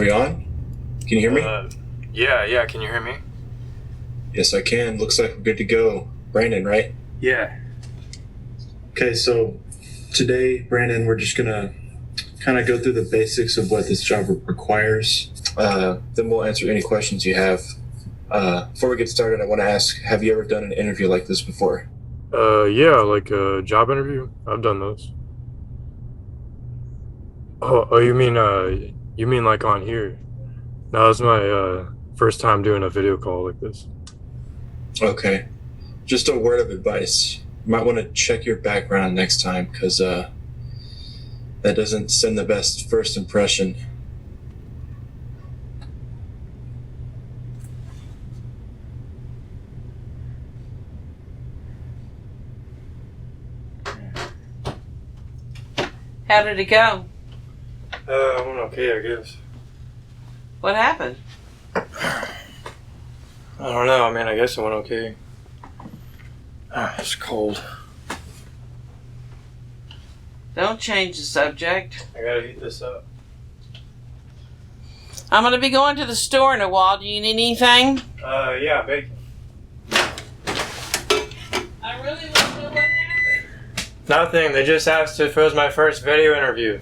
we on? Can you hear me? Yeah, can you hear me? Yes, I can. Looks like we're good to go. Brandon, right? Yeah. Okay, so today, Brandon, we're just gonna kind of go through the basics of what this job requires. Then we'll answer any questions you have. Before we get started, I want to ask, have you ever done an interview like this before? Yeah, like a job interview. I've done those. Oh, you mean like on here? No, this is my first time doing a video call like this. Okay. Just a word of advice. You might want to check your background next time, because that doesn't send the best first impression. How did it go? Went okay, I guess. What happened? I don't know. I mean, I guess it went okay. It's cold. Don't change the subject. I gotta heat this up. I'm going to be going to the store in a while. Do you need anything? Yeah, bacon. I really want to know what happened. Nothing. They just asked if it was my first video interview.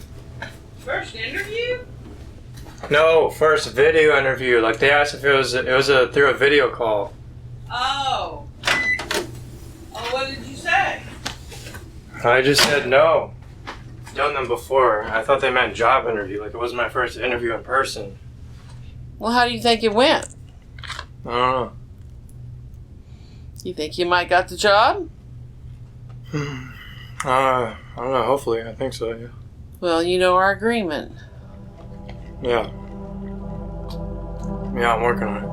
First interview? No, first video interview. Like they asked if it was through a video call. Oh. Oh, what did you say? I just said no. Done them before. I thought they meant job interview. Like it was my first interview in person. Well, how do you think it went? I don't know. You think you might got the job? I don't know. Hopefully, I think so. Yeah. Well, you know our agreement. Yeah. Yeah, I'm working on it.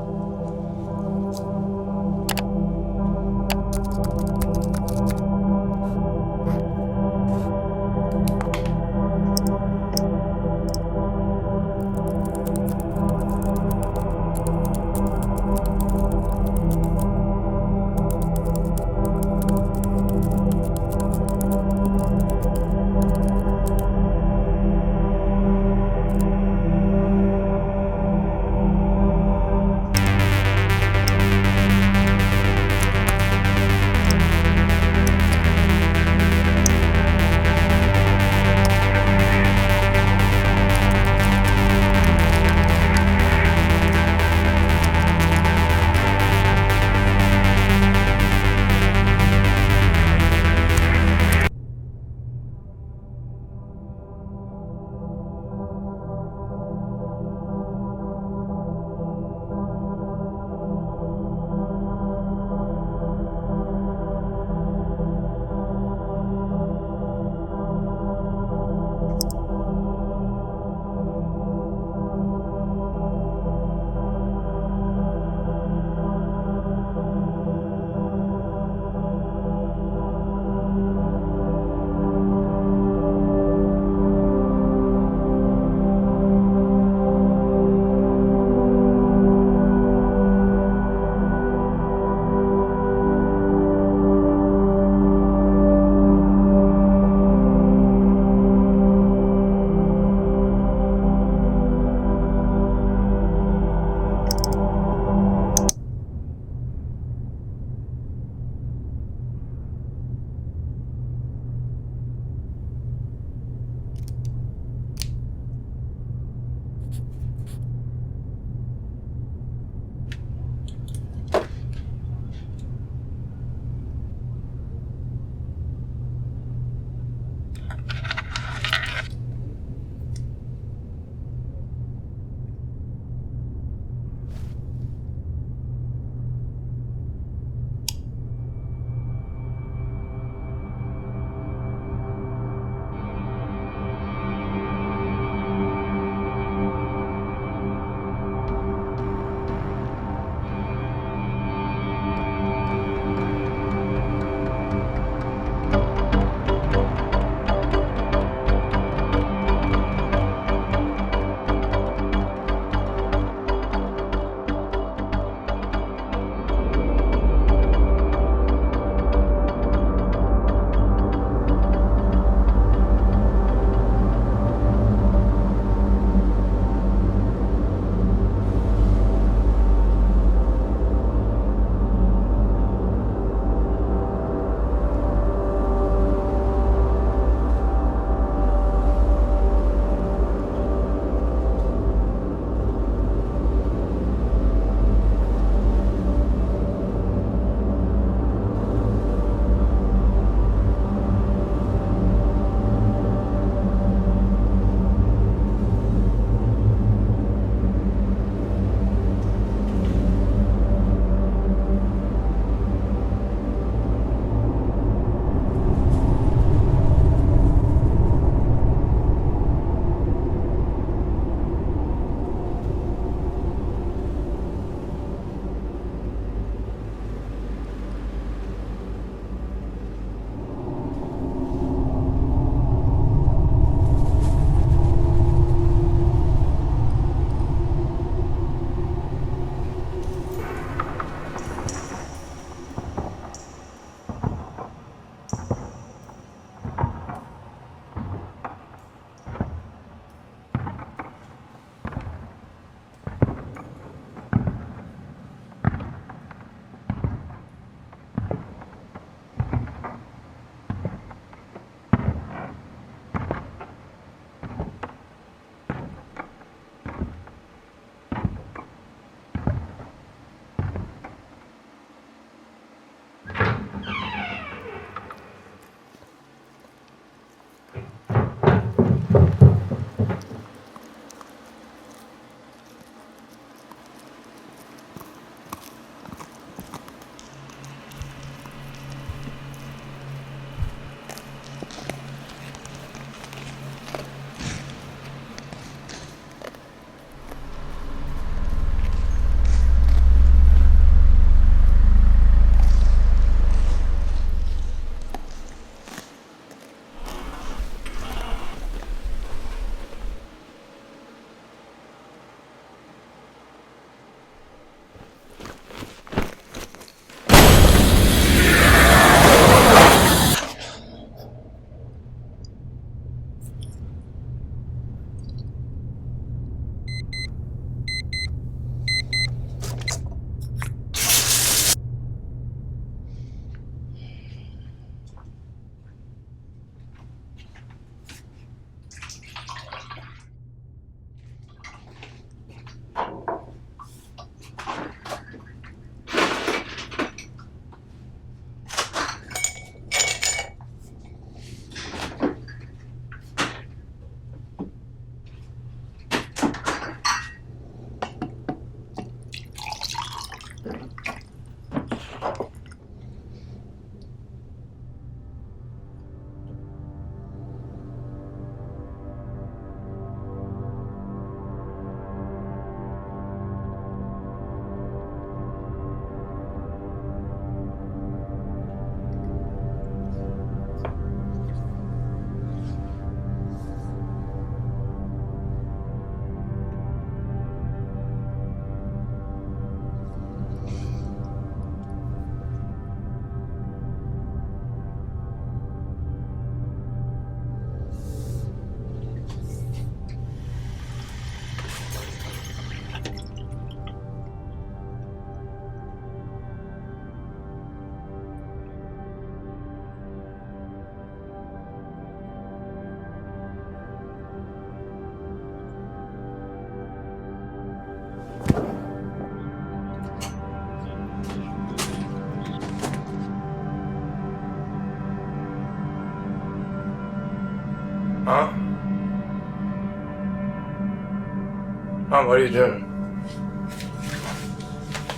Mom, what are you doing?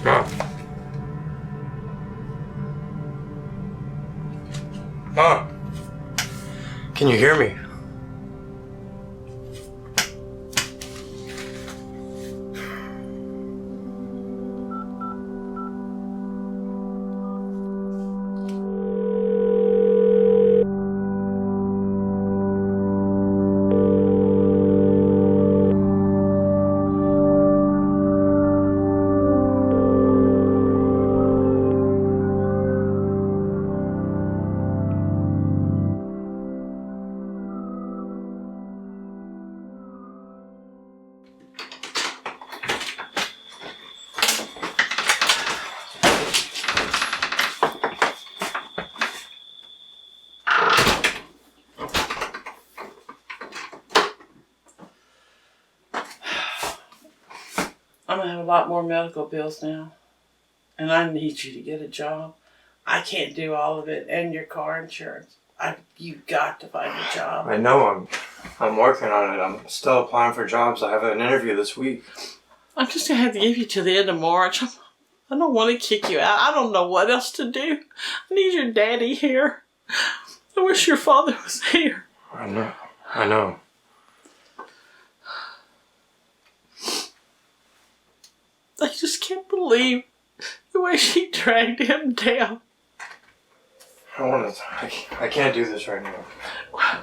Mom. Mom. Can you hear me? I'm gonna have a lot more medical bills now. And I need you to get a job. I can't do all of it and your car insurance. You've got to find a job. I know I'm working on it. I'm still applying for jobs. I have an interview this week. I'm just gonna have to give you till the end of March. I don't want to kick you out. I don't know what else to do. I need your daddy here. I wish your father was here. I know. I just can't believe the way she dragged him down. I can't do this right now.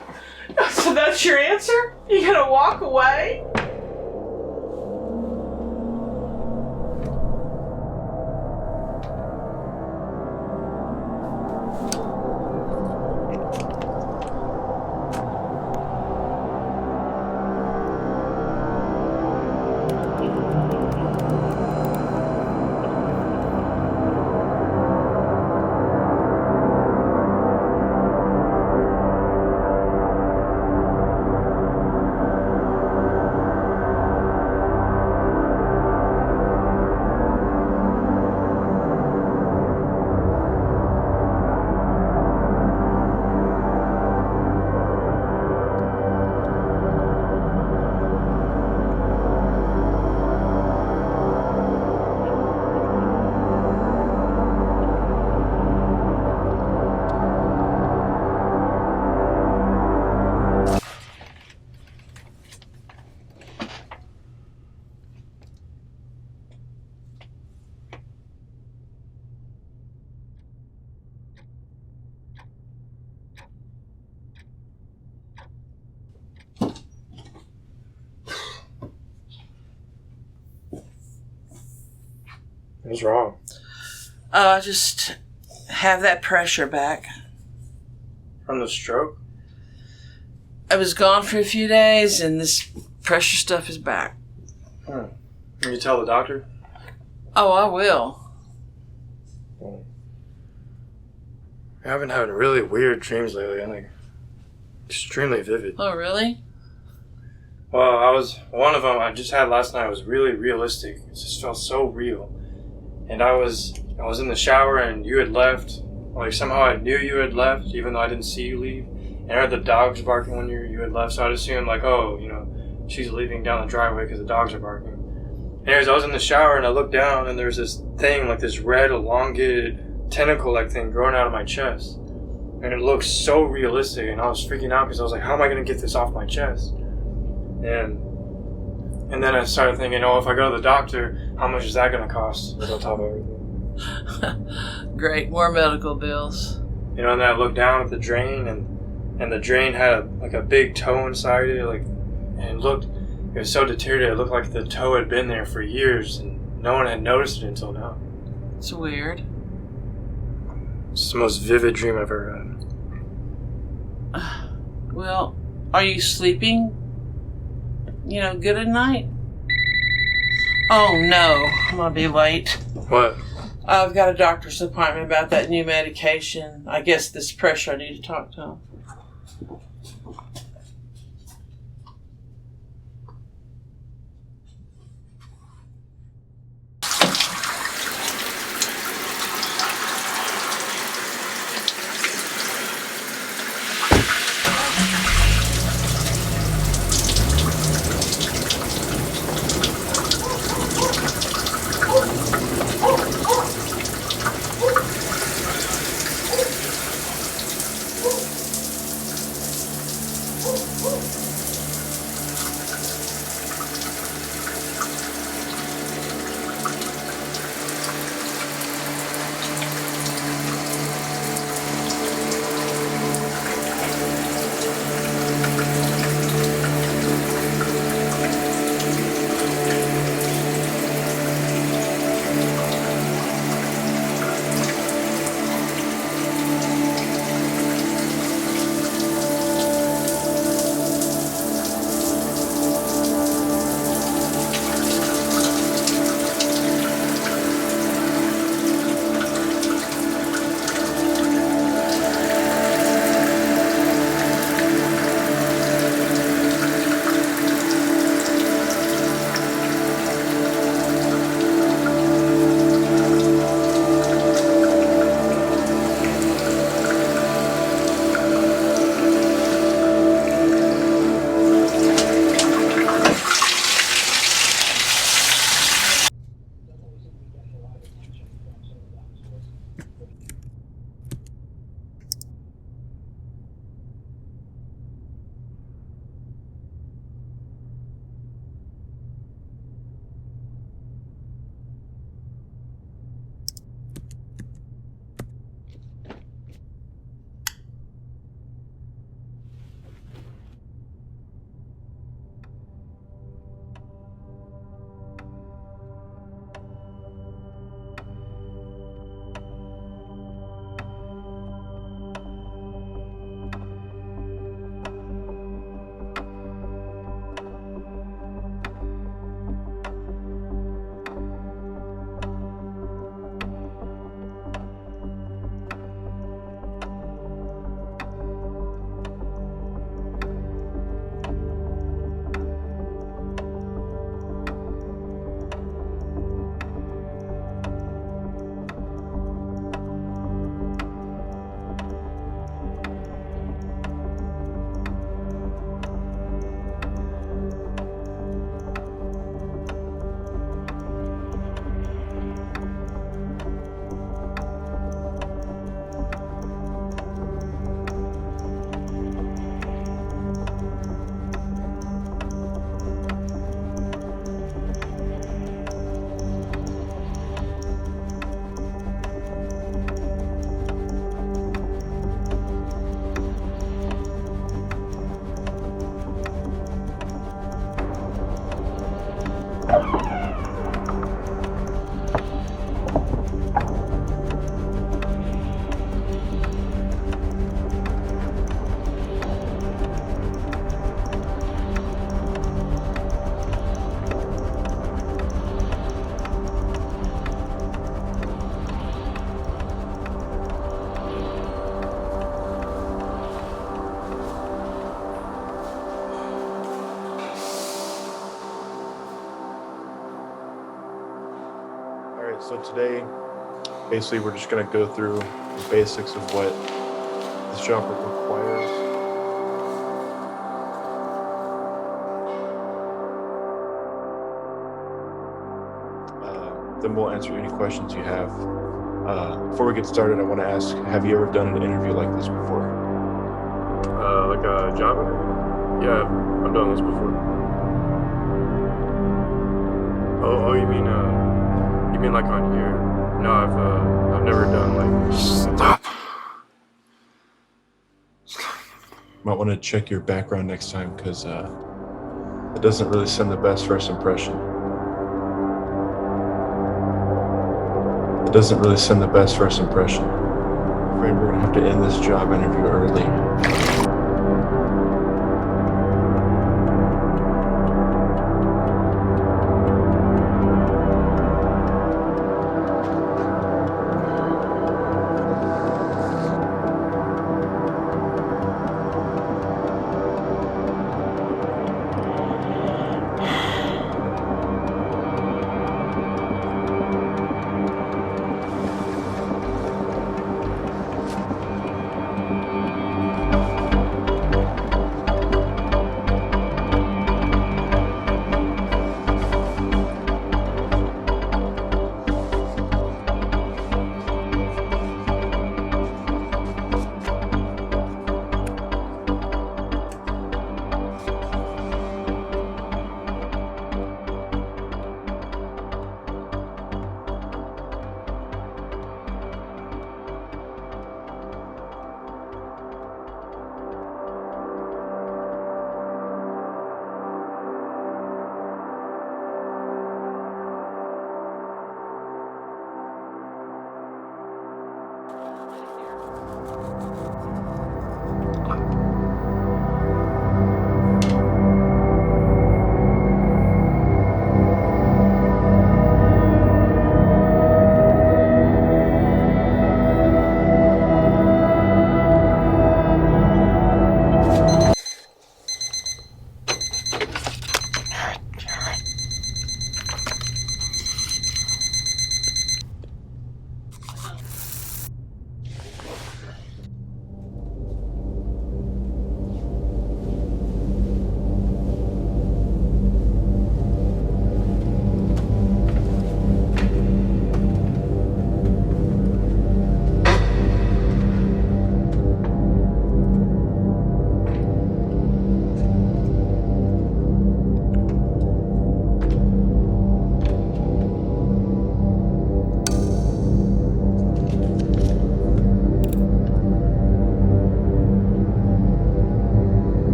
So that's your answer? You gonna walk away? What's wrong? I just have that pressure back. From the stroke? I was gone for a few days and this pressure stuff is back. Can you tell the doctor? Oh, I will. I've been having really weird dreams lately. I'm like extremely vivid. Oh, really? Well, one of them I just had last night was really realistic. It just felt so real. And I was in the shower and you had left. Like somehow I knew you had left even though I didn't see you leave. And I heard the dogs barking when you had left. So I'd assume like, oh, she's leaving down the driveway because the dogs are barking. Anyways, I was in the shower and I looked down and there's this thing, like this red elongated tentacle-like thing growing out of my chest. And it looked so realistic and I was freaking out because I was like, how am I going to get this off my chest? And then I started thinking, if I go to the doctor, how much is that going to cost? On top of everything. Great, more medical bills. And then I looked down at the drain, and the drain had a big toe inside it, and it was so deteriorated. It looked like the toe had been there for years, and no one had noticed it until now. It's weird. It's the most vivid dream I've ever had. Well, are you sleeping? Good at night? Oh no, I'm gonna be late. What? I've got a doctor's appointment about that new medication. I guess this pressure, I need to talk to him. Alright, so today, basically we're just going to go through the basics of what this job requires. Then we'll answer any questions you have. Before we get started, I want to ask, have you ever done an interview like this before? Like a job interview? Yeah, I've done this before. Oh, you mean like on here? No, I've never done like. Stop. Might want to check your background next time, because it doesn't really send the best first impression. I'm afraid we're gonna have to end this job interview early.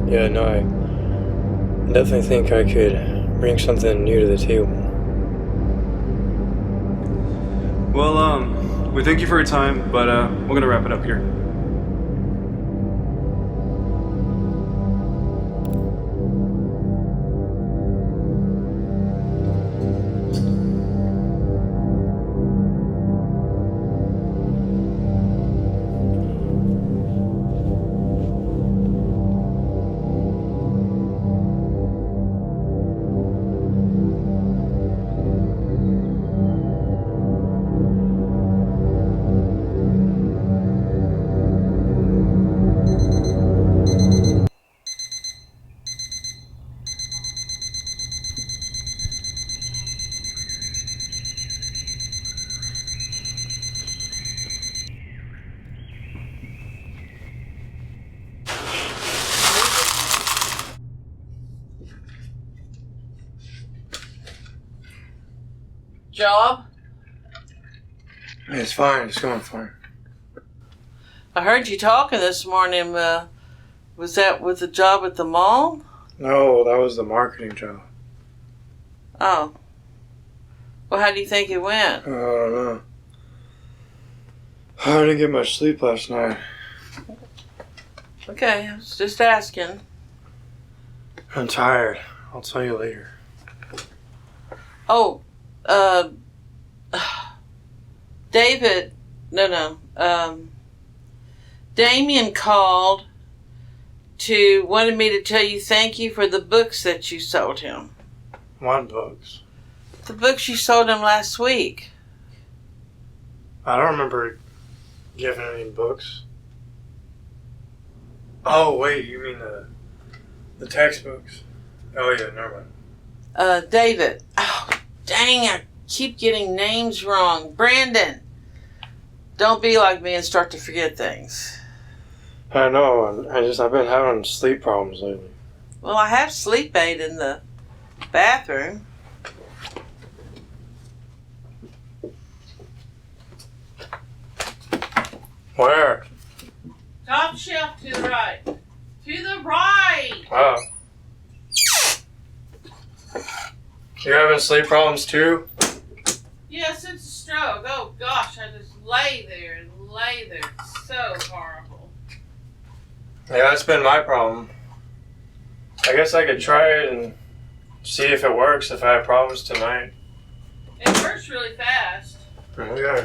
Yeah, no, I definitely think I could bring something new to the table. Well, we thank you for your time, but we're gonna wrap it up here. Job? It's fine. It's going fine. I heard you talking this morning. Was that with the job at the mall? No, that was the marketing job. Oh. Well, how do you think it went? I don't know. I didn't get much sleep last night. Okay, I was just asking. I'm tired. I'll tell you later. Oh, David, Damien called wanted me to tell you thank you for the books that you sold him. What books? The books you sold him last week. I don't remember giving any books. Oh, wait, you mean the textbooks? Oh, yeah, never mind. David. Oh, dang, I keep getting names wrong. Brandon. Don't be like me and start to forget things. I know, I've been having sleep problems lately. Well, I have sleep aid in the bathroom. Where? Top shelf to the right. To the right! Oh. You having sleep problems too? Yes, it's a stroke. Oh gosh, I just lay there. It's so horrible. Yeah, that's been my problem. I guess I could try it and see if it works if I have problems tonight. It works really fast. Okay.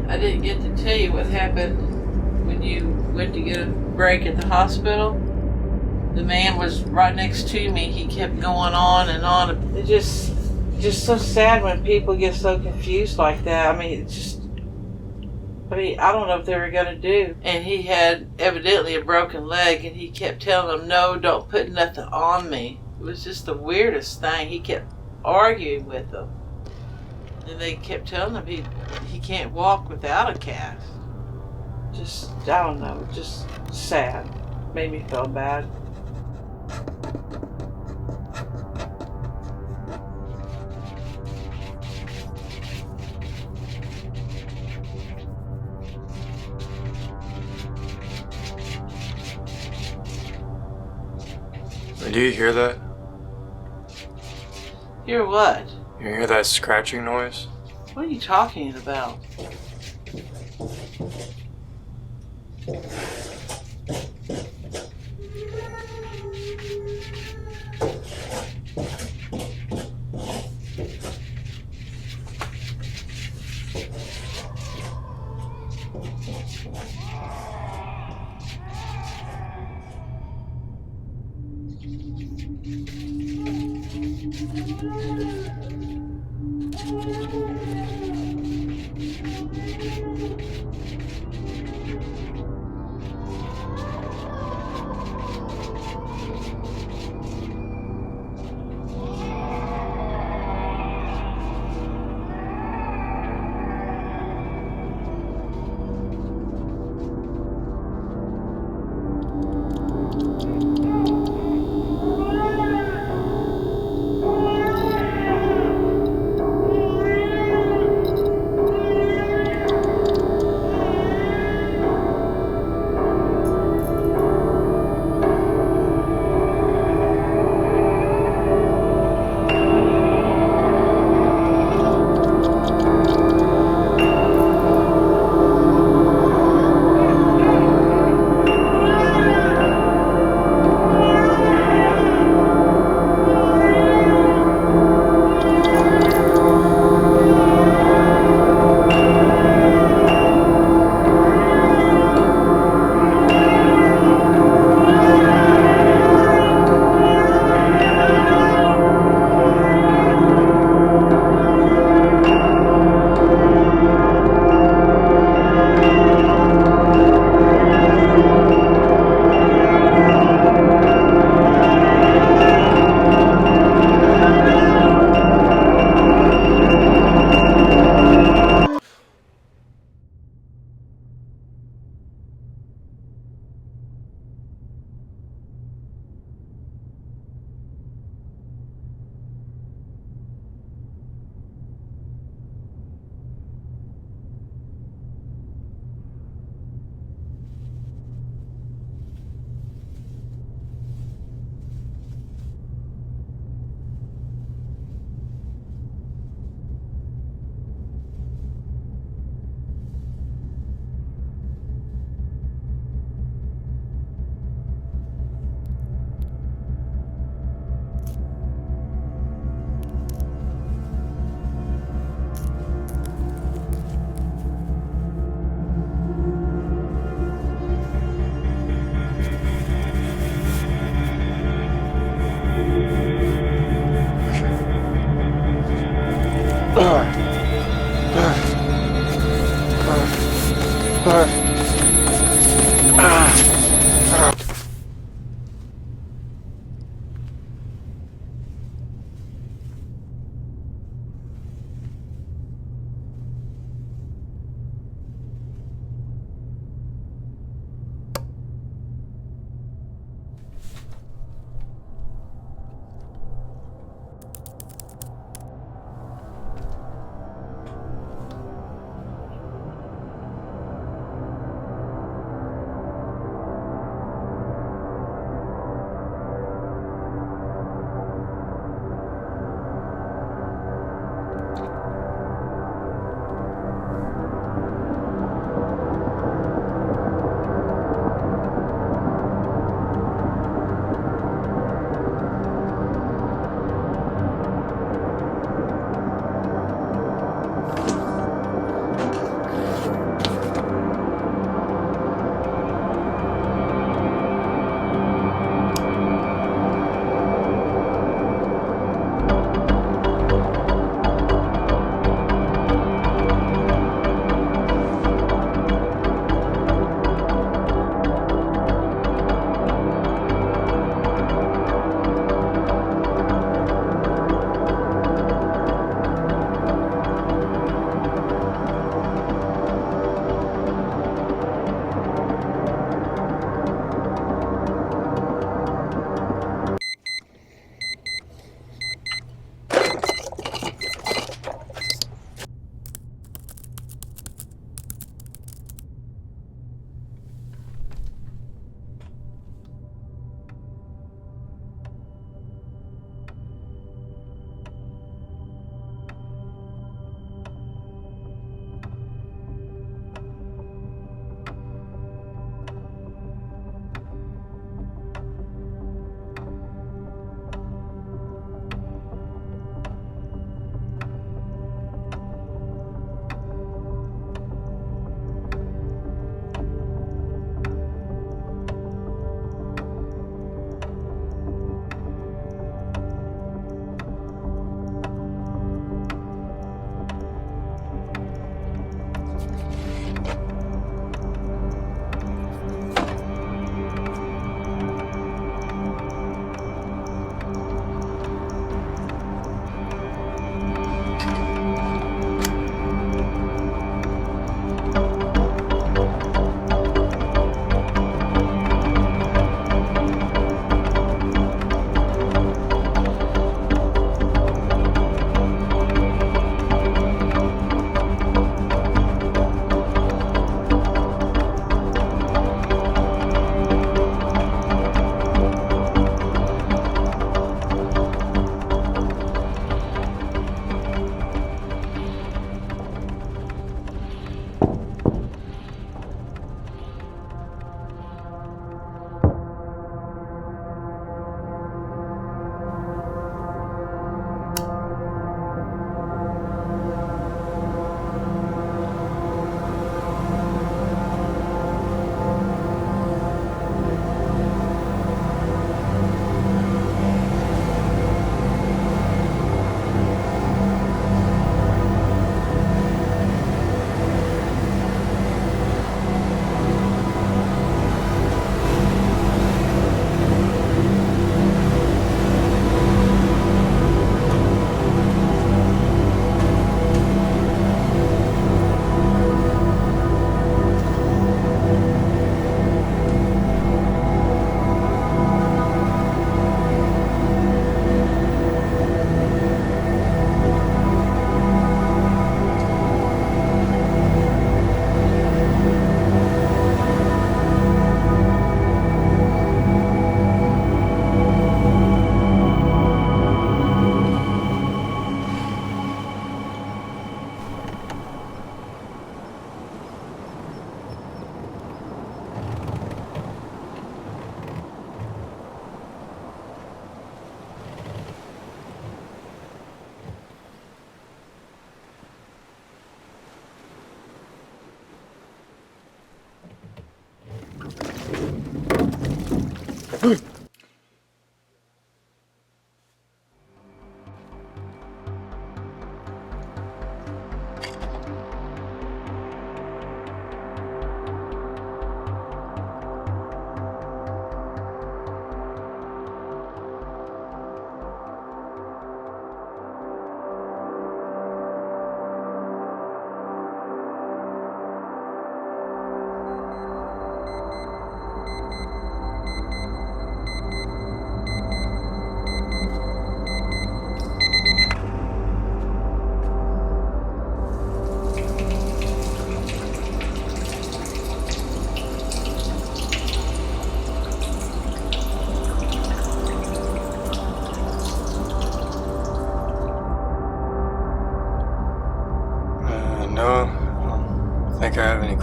I didn't get to tell you what happened when you went to get a break at the hospital. The man was right next to me. He kept going on and on. It's just so sad when people get so confused like that. I don't know what they were going to do. And he had evidently a broken leg, and he kept telling them, no, don't put nothing on me. It was just the weirdest thing. He kept arguing with them. And they kept telling him he can't walk without a cast. Just, I don't know, just sad. Made me feel bad. Do you hear that? Hear what? You hear that scratching noise? What are you talking about?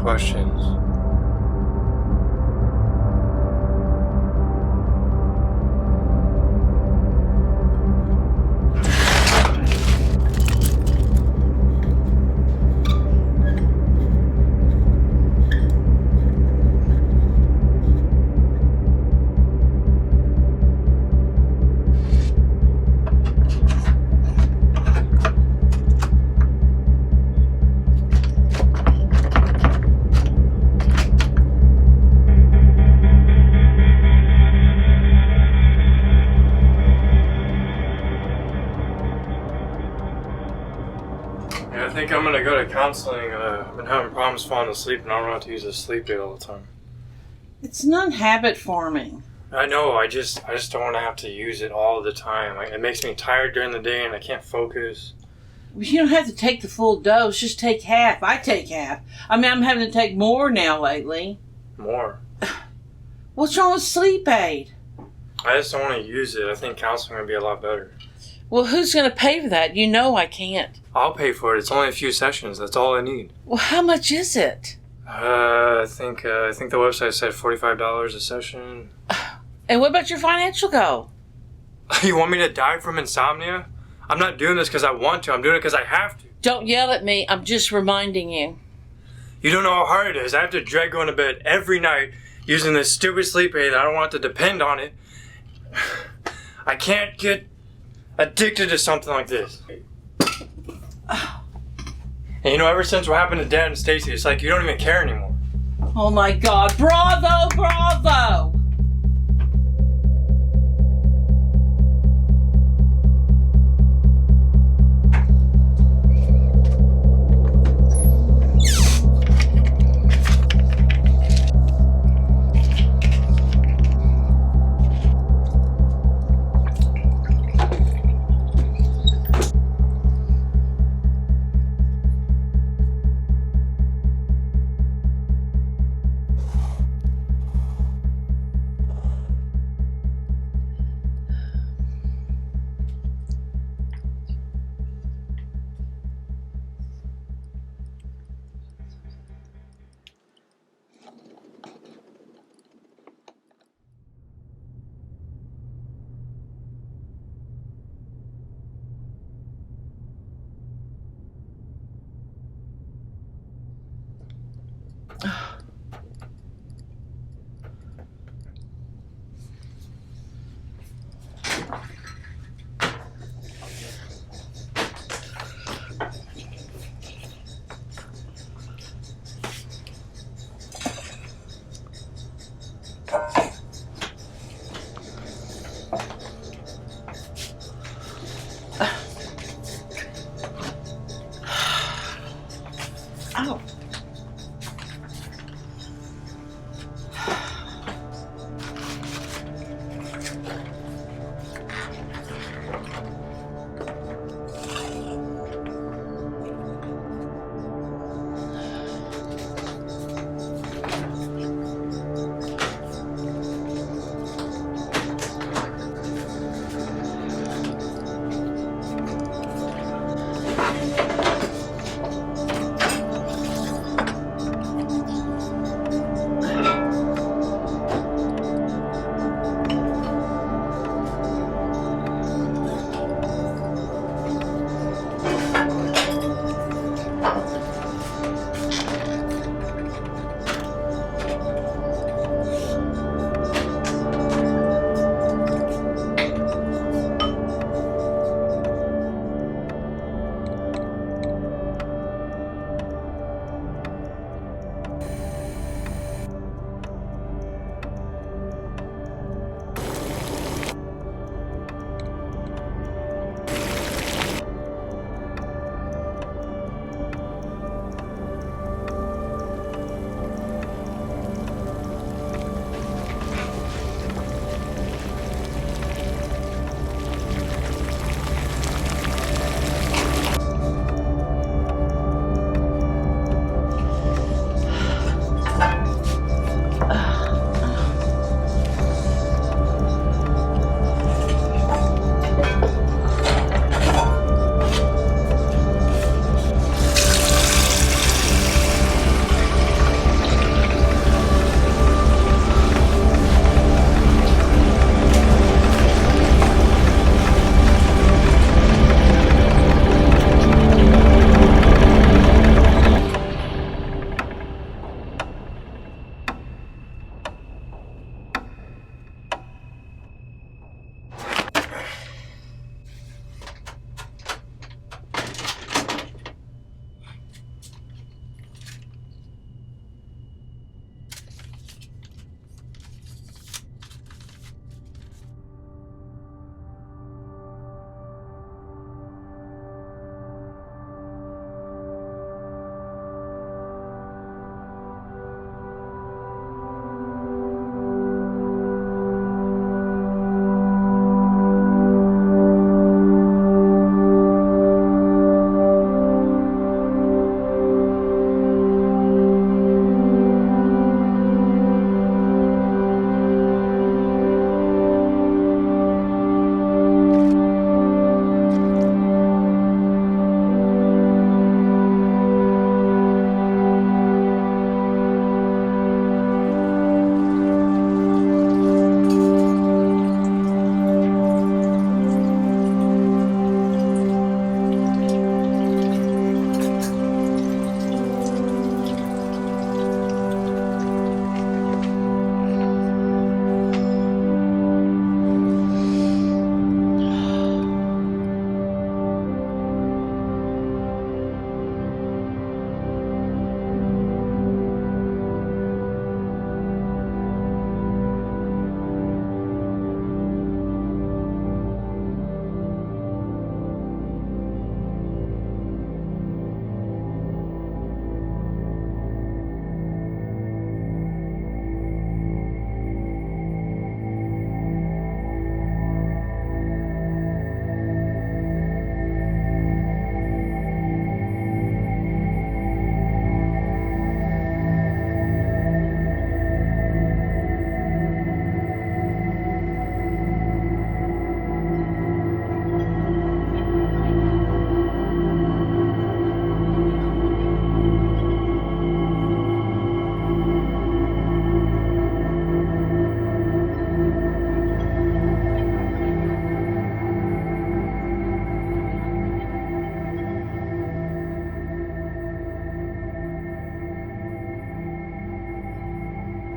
questions. I think I'm gonna go to counseling. I've been having problems falling asleep and I don't know how to use a sleep aid all the time. It's non-habit forming. I know, I just don't want to have to use it all the time. Like, it makes me tired during the day and I can't focus. You don't have to take the full dose, just take half. I take half. I mean, I'm having to take more now lately. More. What's wrong with sleep aid? I just don't want to use it. I think counseling would be a lot better. Well, who's going to pay for that? You know I can't. I'll pay for it. It's only a few sessions. That's all I need. Well, how much is it? I think the website said $45 a session. And what about your financial goal? You want me to die from insomnia? I'm not doing this because I want to. I'm doing it because I have to. Don't yell at me. I'm just reminding you. You don't know how hard it is. I have to dread going to bed every night using this stupid sleep aid. I don't want to depend on it. I can't get addicted to something like this. And you know, ever since what happened to Dad and Stacy, it's like you don't even care anymore. Oh my God. Bravo, bravo.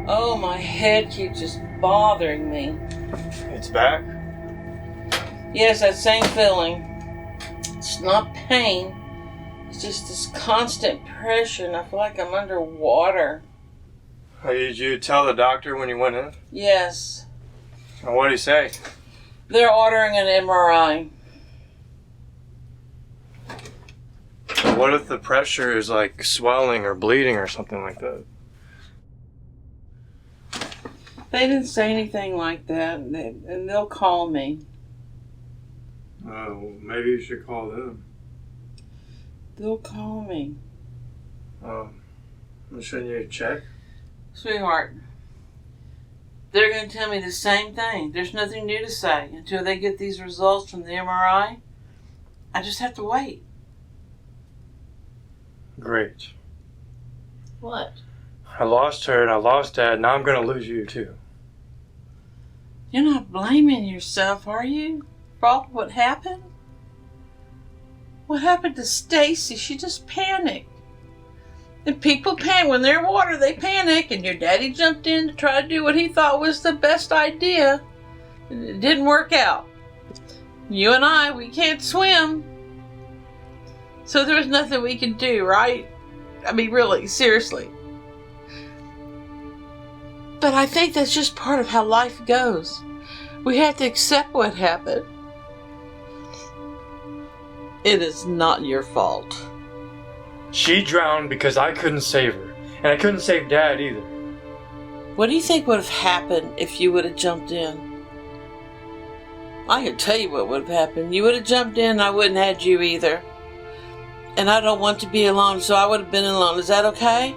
Oh, my head keeps just bothering me. It's back? Yes, that same feeling. It's not pain. It's just this constant pressure, and I feel like I'm underwater. Did you tell the doctor when you went in? Yes. And what did he say? They're ordering an MRI. What if the pressure is like swelling or bleeding or something like that? They didn't say anything like that, and they'll call me. Oh, maybe you should call them. They'll call me. Shouldn't you check? Sweetheart, they're going to tell me the same thing. There's nothing new to say. Until they get these results from the MRI, I just have to wait. Great. What? I lost her and I lost Dad. Now I'm going to lose you too. You're not blaming yourself, are you? For all what happened? What happened to Stacy? She just panicked. And people panic. When they're water, they panic. And your daddy jumped in to try to do what he thought was the best idea. And it didn't work out. You and I, we can't swim. So there's nothing we can do, right? I mean, really, seriously. But I think that's just part of how life goes. We have to accept what happened. It is not your fault. She drowned because I couldn't save her. And I couldn't save Dad either. What do you think would have happened if you would have jumped in? I can tell you what would have happened. You would have jumped in and I wouldn't have had you either. And I don't want to be alone, so I would have been alone. Is that okay?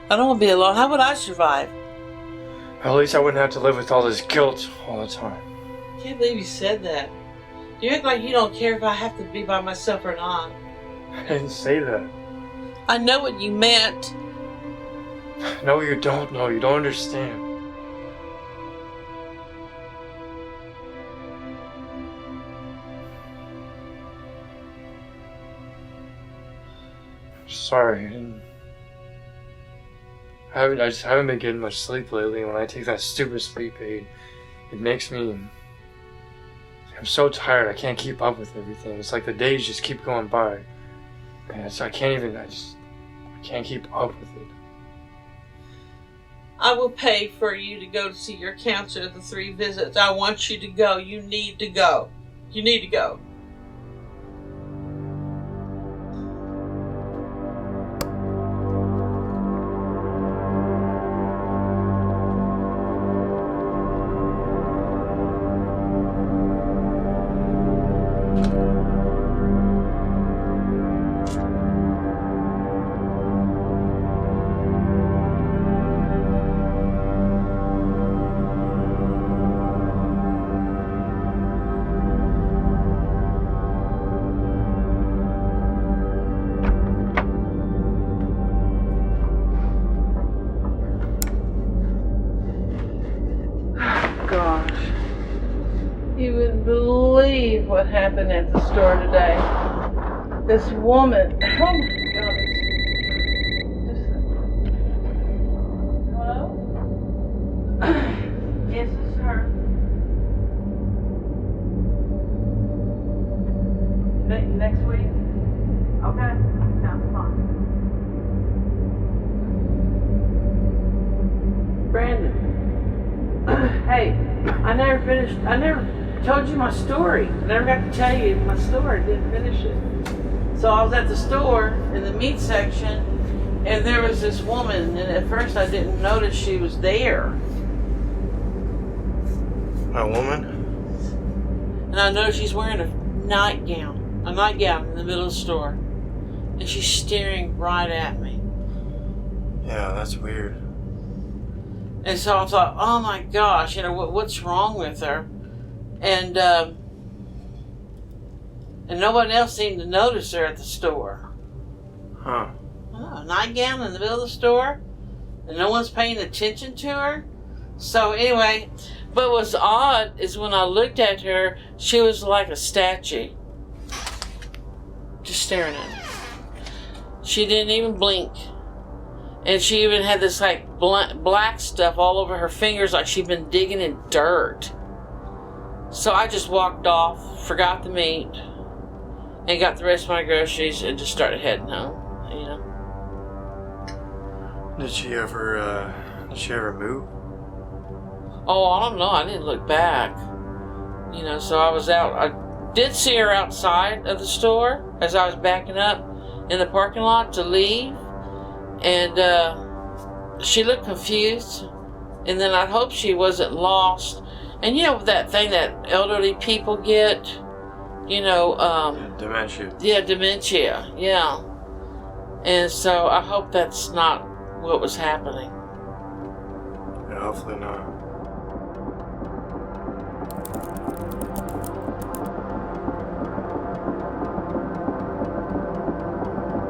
I don't want to be alone. How would I survive? At least I wouldn't have to live with all this guilt all the time. I can't believe you said that. You act like you don't care if I have to be by myself or not. I didn't say that. I know what you meant. No, you don't know. You don't understand. Sorry. I just haven't been getting much sleep lately. When I take that stupid sleep aid, it makes me... I'm so tired. I can't keep up with everything. It's like the days just keep going by. And I can't keep up with it. I will pay for you to go to see your counselor the 3 visits. I want you to go. You need to go. You need to go. What happened at the store today. This woman, oh my God. Hello? Yes, this is her. Next week? Okay, sounds fine. Brandon, hey, I never told you my story. I never got to tell you my story. Didn't finish it. So I was at the store in the meat section, and there was this woman, and at first I didn't notice she was there. A woman? And I noticed she's wearing a nightgown in the middle of the store, and she's staring right at me. Yeah, that's weird. And so I thought, oh my gosh, what's wrong with her? And no one else seemed to notice her at the store. Huh. Oh, a nightgown in the middle of the store, and no one's paying attention to her. So anyway, but what's odd is when I looked at her, she was like a statue, just staring at me. She didn't even blink. And she even had this like black stuff all over her fingers, like she'd been digging in dirt. So I just walked off, forgot the meat, and got the rest of my groceries and just started heading home, you know. Did she ever move? Oh, I don't know. I didn't look back. You know, so I was out. I did see her outside of the store as I was backing up in the parking lot to leave. And she looked confused. And then I hope she wasn't lost. And you know that thing that elderly people get? You know, dementia. Yeah, dementia. Yeah. And so I hope that's not what was happening. Yeah, hopefully not.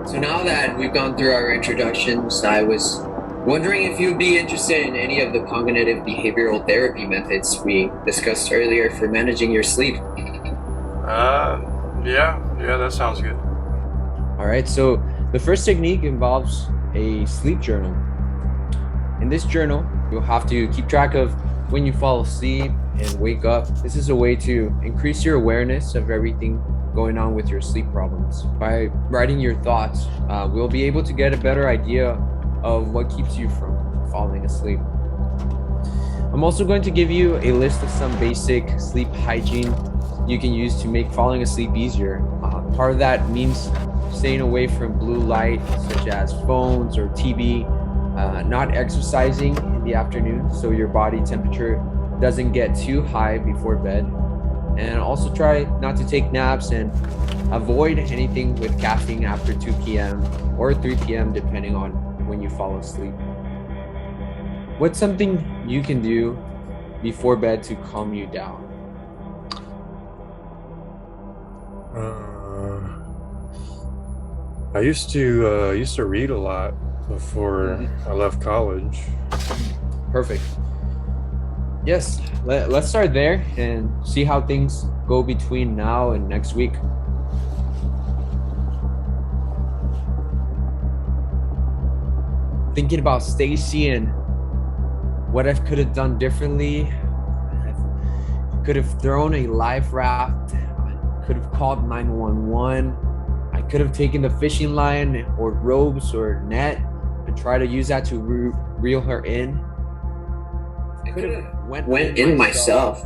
So now that we've gone through our introductions, I was wondering if you'd be interested in any of the cognitive behavioral therapy methods we discussed earlier for managing your sleep. Yeah, that sounds good. All right, so the first technique involves a sleep journal. In this journal, you'll have to keep track of when you fall asleep and wake up. This is a way to increase your awareness of everything going on with your sleep problems. By writing your thoughts, we'll be able to get a better idea of what keeps you from falling asleep. I'm also going to give you a list of some basic sleep hygiene you can use to make falling asleep easier. Part of that means staying away from blue light, such as phones or TV, not exercising in the afternoon so your body temperature doesn't get too high before bed. And also try not to take naps and avoid anything with caffeine after 2 p.m. or 3 p.m. depending on when you fall asleep. What's something you can do before bed to calm you down? I used to read a lot before I left college. Perfect. Yes, let's start there and see how things go between now and next week. Thinking about Stacy and what I could have done differently. I could have thrown a life raft. I could have called 911. I could have taken the fishing line or ropes or net and try to use that to reel her in. I could have went in myself.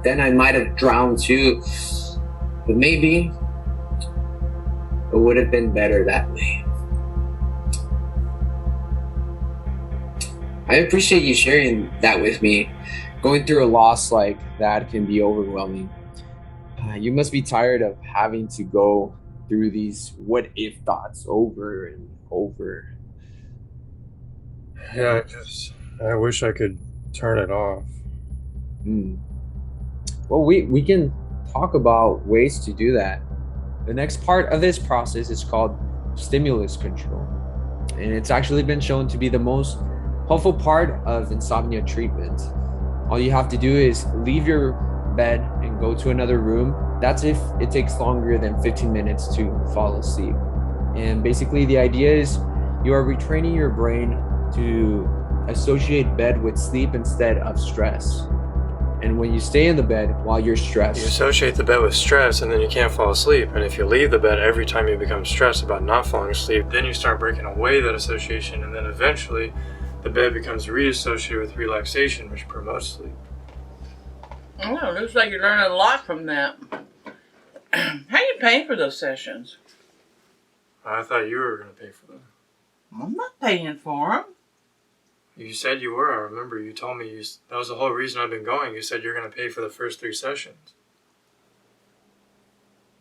Then I might have drowned too. But maybe it would have been better that way. I appreciate you sharing that with me. Going through a loss like that can be overwhelming. You must be tired of having to go through these what if thoughts over and over. Yeah, I wish I could turn it off. Well, we can talk about ways to do that. The next part of this process is called stimulus control. And it's actually been shown to be the most helpful part of insomnia treatment. All you have to do is leave your bed and go to another room. That's if it takes longer than 15 minutes to fall asleep. And basically the idea is you are retraining your brain to associate bed with sleep instead of stress. And when you stay in the bed while you're stressed, You associate the bed with stress and then you can't fall asleep. And if you leave the bed every time you become stressed about not falling asleep, then you start breaking away that association, and then eventually the bed becomes reassociated with relaxation, which promotes sleep. Oh, looks like you're learning a lot from that. How you paying for those sessions? I thought you were going to pay for them. I'm not paying for them. You said you were. I remember you told me that was the whole reason I've been going. You said you're going to pay for the first 3 sessions.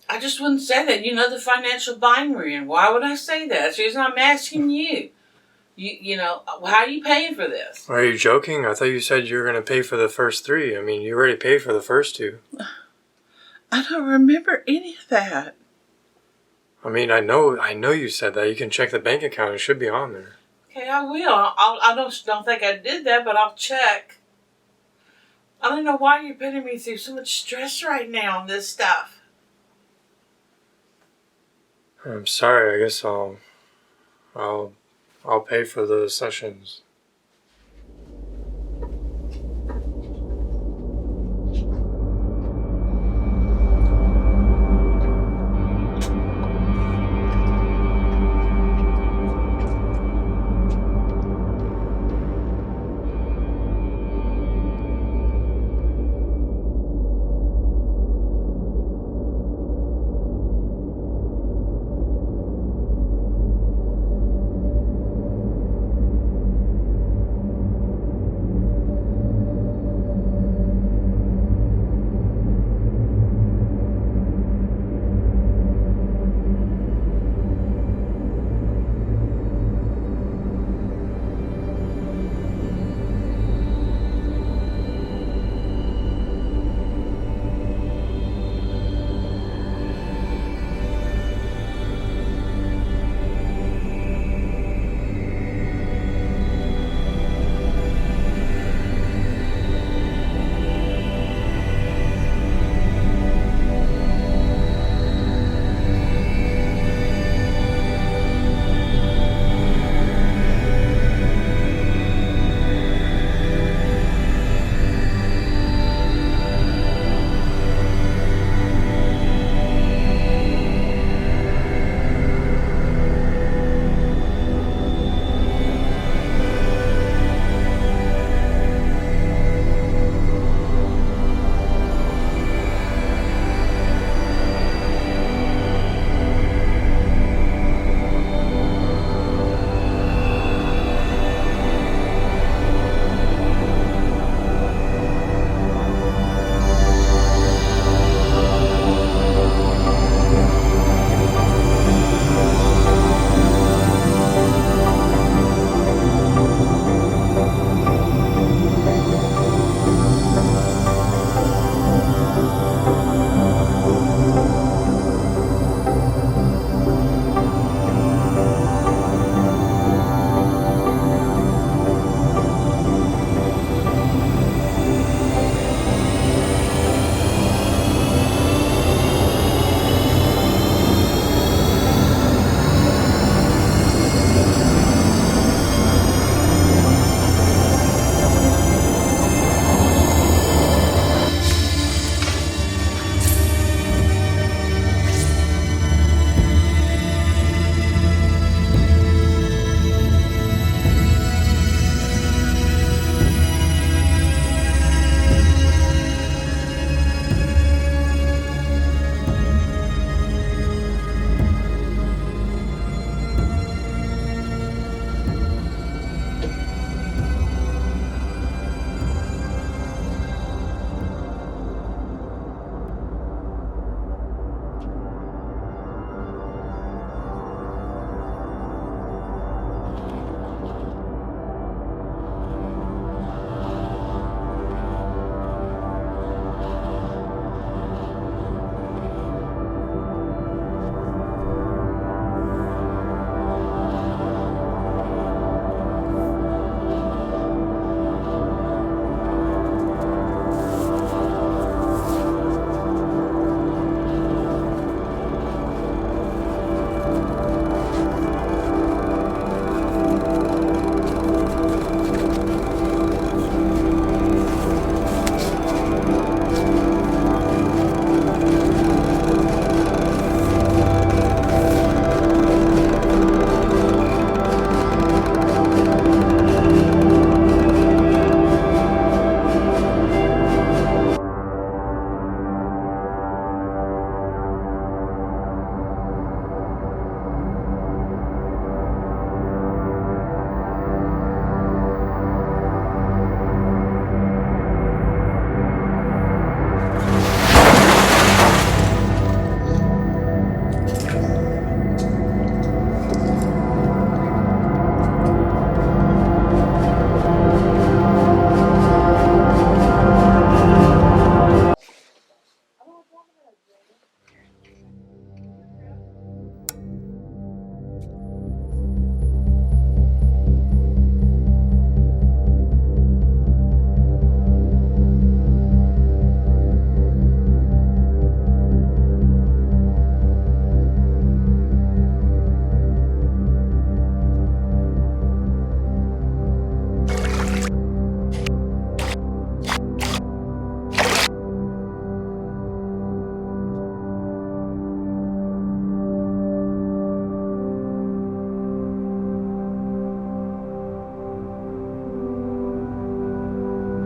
I just wouldn't say that. You know the financial bind we're in. Why would I say that? That's the reason I'm asking you. You know, how are you paying for this? Are you joking? I thought you said you were going to pay for the first 3. I mean, you already paid for the first 2. I don't remember any of that. I mean, I know you said that. You can check the bank account. It should be on there. Okay, I will. I don't think I did that, but I'll check. I don't know why you're putting me through so much stress right now on this stuff. I'm sorry. I guess I'll I'll pay for the sessions.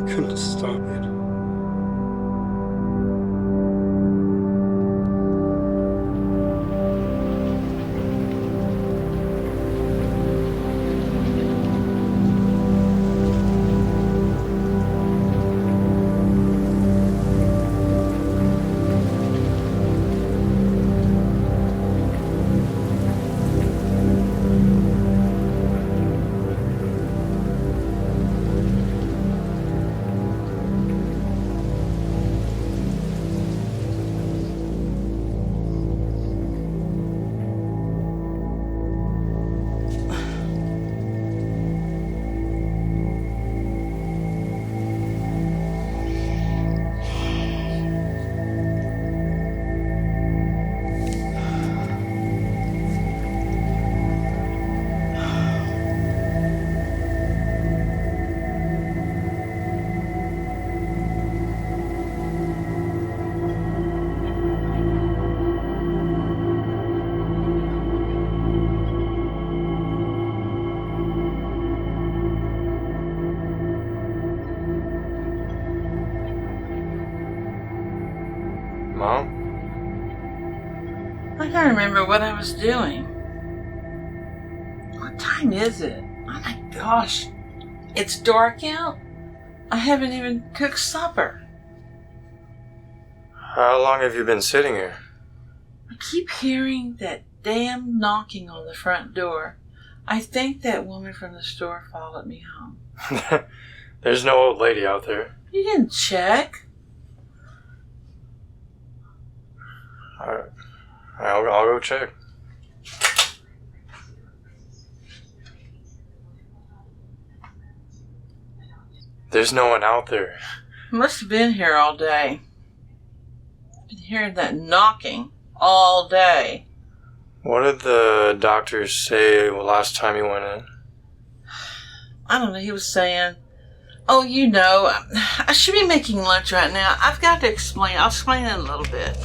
couldn't stop it. Mom? I can't remember what I was doing. What time is it? Oh my gosh. It's dark out? I haven't even cooked supper. How long have you been sitting here? I keep hearing that damn knocking on the front door. I think that woman from the store followed me home. There's no old lady out there. You didn't check? I'll go check. There's no one out there. Must have been here all day. Been hearing that knocking all day. What did the doctor say last time you went in? I don't know, he was saying, oh, you know, I should be making lunch right now. I've got to explain. I'll explain in a little bit.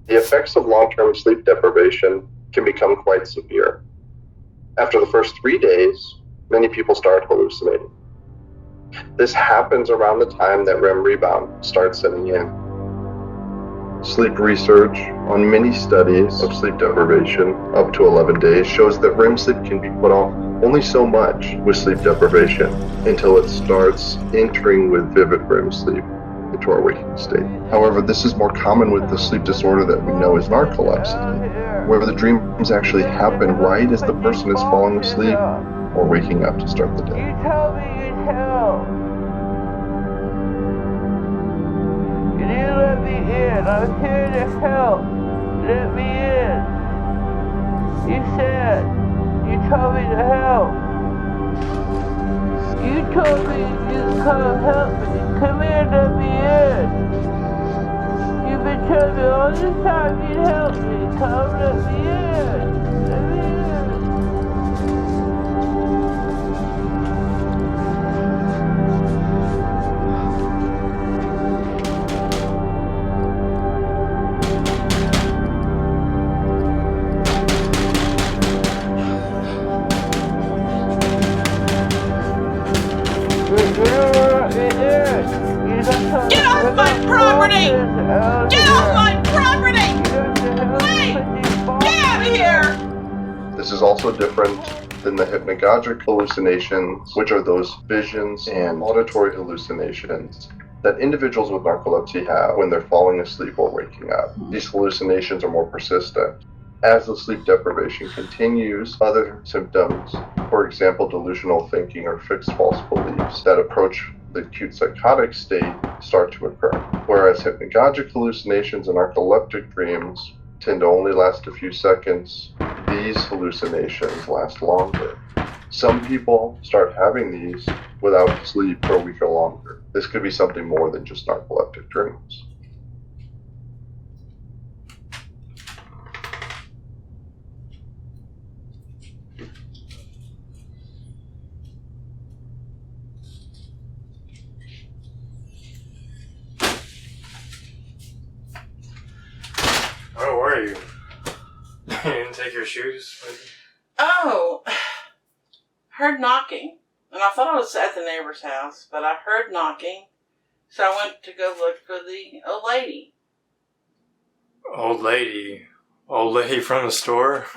The effects of long-term sleep deprivation can become quite severe. After the first 3 days, many people start hallucinating. This happens around the time that REM rebound starts setting in. Sleep research on many studies of sleep deprivation up to 11 days shows that REM sleep can be put off only so much with sleep deprivation until it starts entering with vivid REM sleep into our waking state. However, this is more common with the sleep disorder that we know as narcolepsy, where the dreams actually happen right as the person is falling asleep or waking up to start the day. You told me you'd help. You didn't let me in. I'm here to help. Let me in. You said you told me to help. You told me you'd come help me. Come here and let me in. You've been telling me all this time you'd help me. Come let me in. Let me in. Get off my property! Get off my property! Hey! Get out of here! This is also different than the hypnagogic hallucinations, which are those visions and auditory hallucinations that individuals with narcolepsy have when they're falling asleep or waking up. These hallucinations are more persistent. As the sleep deprivation continues, other symptoms, for example, delusional thinking or fixed false beliefs that approach the acute psychotic state, start to occur. Whereas hypnagogic hallucinations and narcoleptic dreams tend to only last a few seconds, these hallucinations last longer. Some people start having these without sleep for a week or longer. This could be something more than just narcoleptic dreams. Where were you? You didn't take your shoes with you? Oh, heard knocking. And I thought I was at the neighbor's house, but I heard knocking. So I went to go look for the old lady. Old lady? Old lady from the store?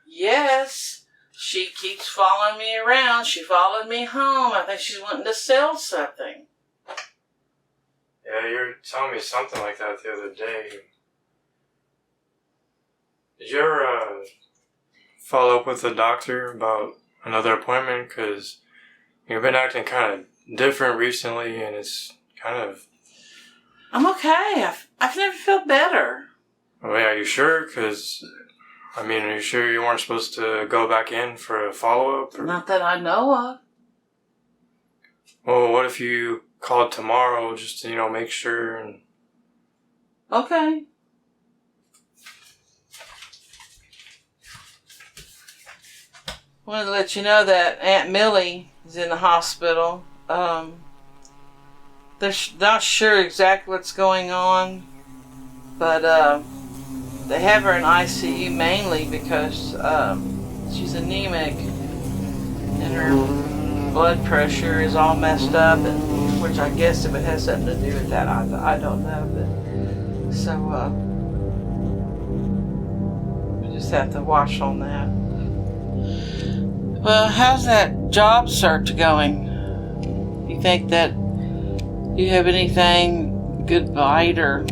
Yes. She keeps following me around. She followed me home. I think she's wanting to sell something. Yeah, you were telling me something like that the other day. Did you ever follow up with the doctor about another appointment? Because you've been acting kind of different recently, and it's kind of... I'm okay. I've never felt better. Oh, yeah, are you sure? Because, I mean, are you sure you weren't supposed to go back in for a follow-up? Or... Not that I know of. Well, what if you called tomorrow just to, make sure and... Okay. I wanted to let you know that Aunt Millie is in the hospital. They're not sure exactly what's going on, but they have her in ICU mainly because she's anemic and her blood pressure is all messed up, and which I guess if it has something to do with that, I don't know. But so we just have to watch on that. Well, how's that job search going? You think that you have anything good bite or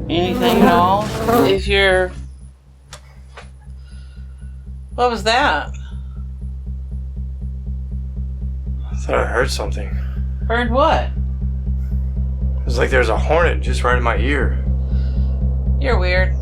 anything at all? If you're... What was that? I thought I heard something. Heard what? It was like there's a hornet just right in my ear. You're weird.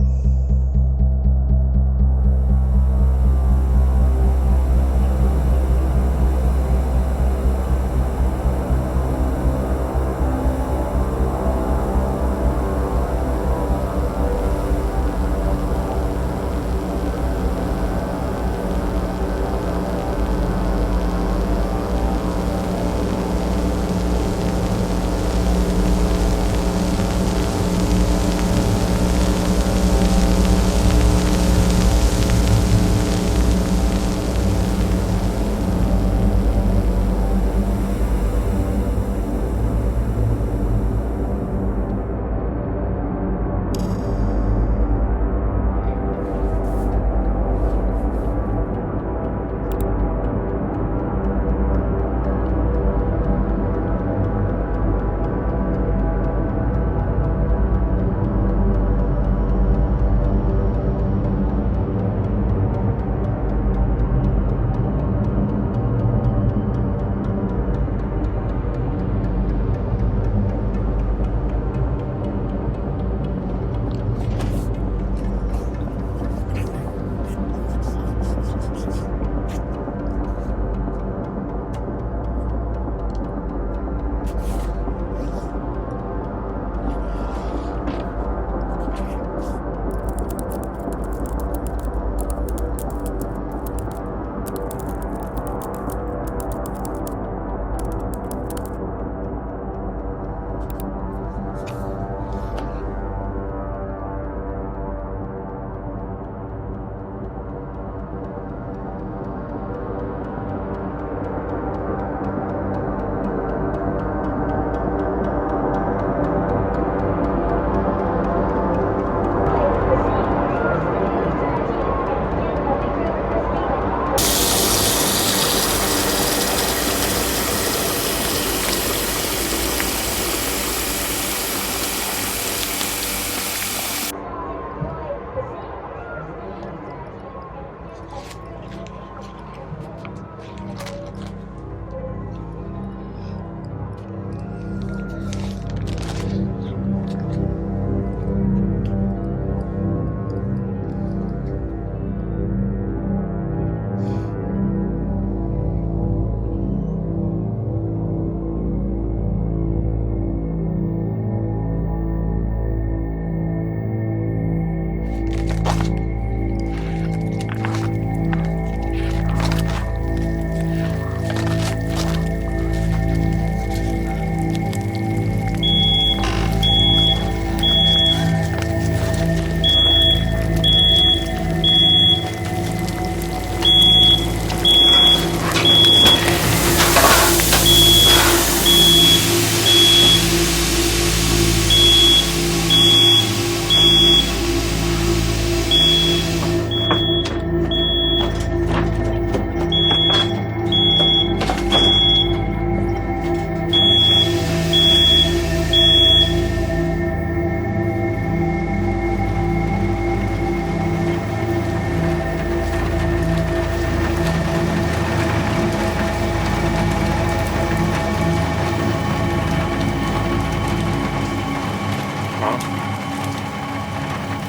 Mom?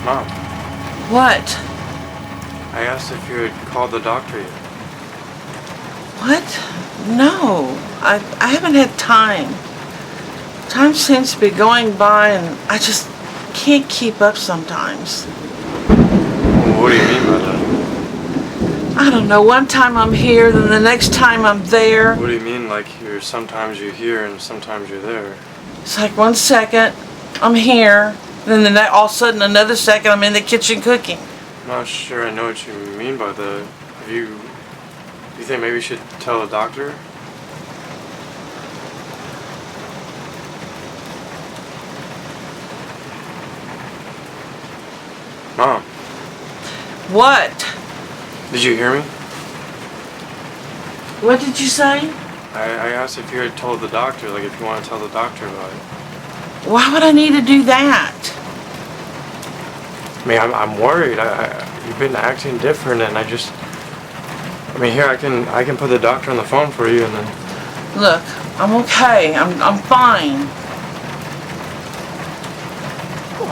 Mom, What? I asked if you had called the doctor yet. What? No. I haven't had time. Time seems to be going by and I just can't keep up sometimes. Well, what do you mean by that? I don't know. One time I'm here, then the next time I'm there. What do you mean, like sometimes you're here and sometimes you're there? It's like 1 second I'm here, then all of a sudden another second I'm in the kitchen cooking. I'm not sure I know what you mean by that. Do you think maybe you should tell the doctor? Mom, What? did you hear me? What did you say? I asked if you had told the doctor, like if you want to tell the doctor about it. Why would I need to do that? I mean, I'm worried. You've been acting different, and I mean, here I can put the doctor on the phone for you, and then. Look, I'm okay. I'm fine.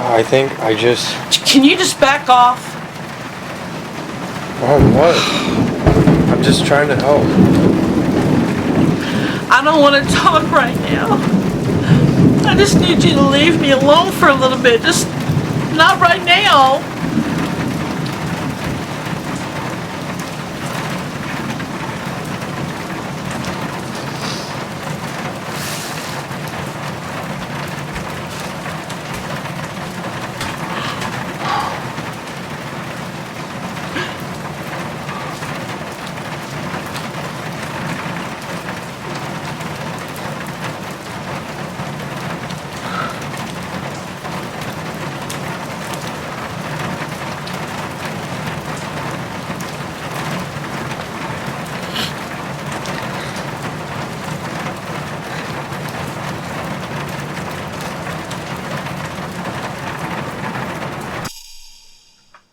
I think I just. Can you just back off? Mom, what? I'm just trying to help. I don't want to talk right now. I just need you to leave me alone for a little bit. Just not right now.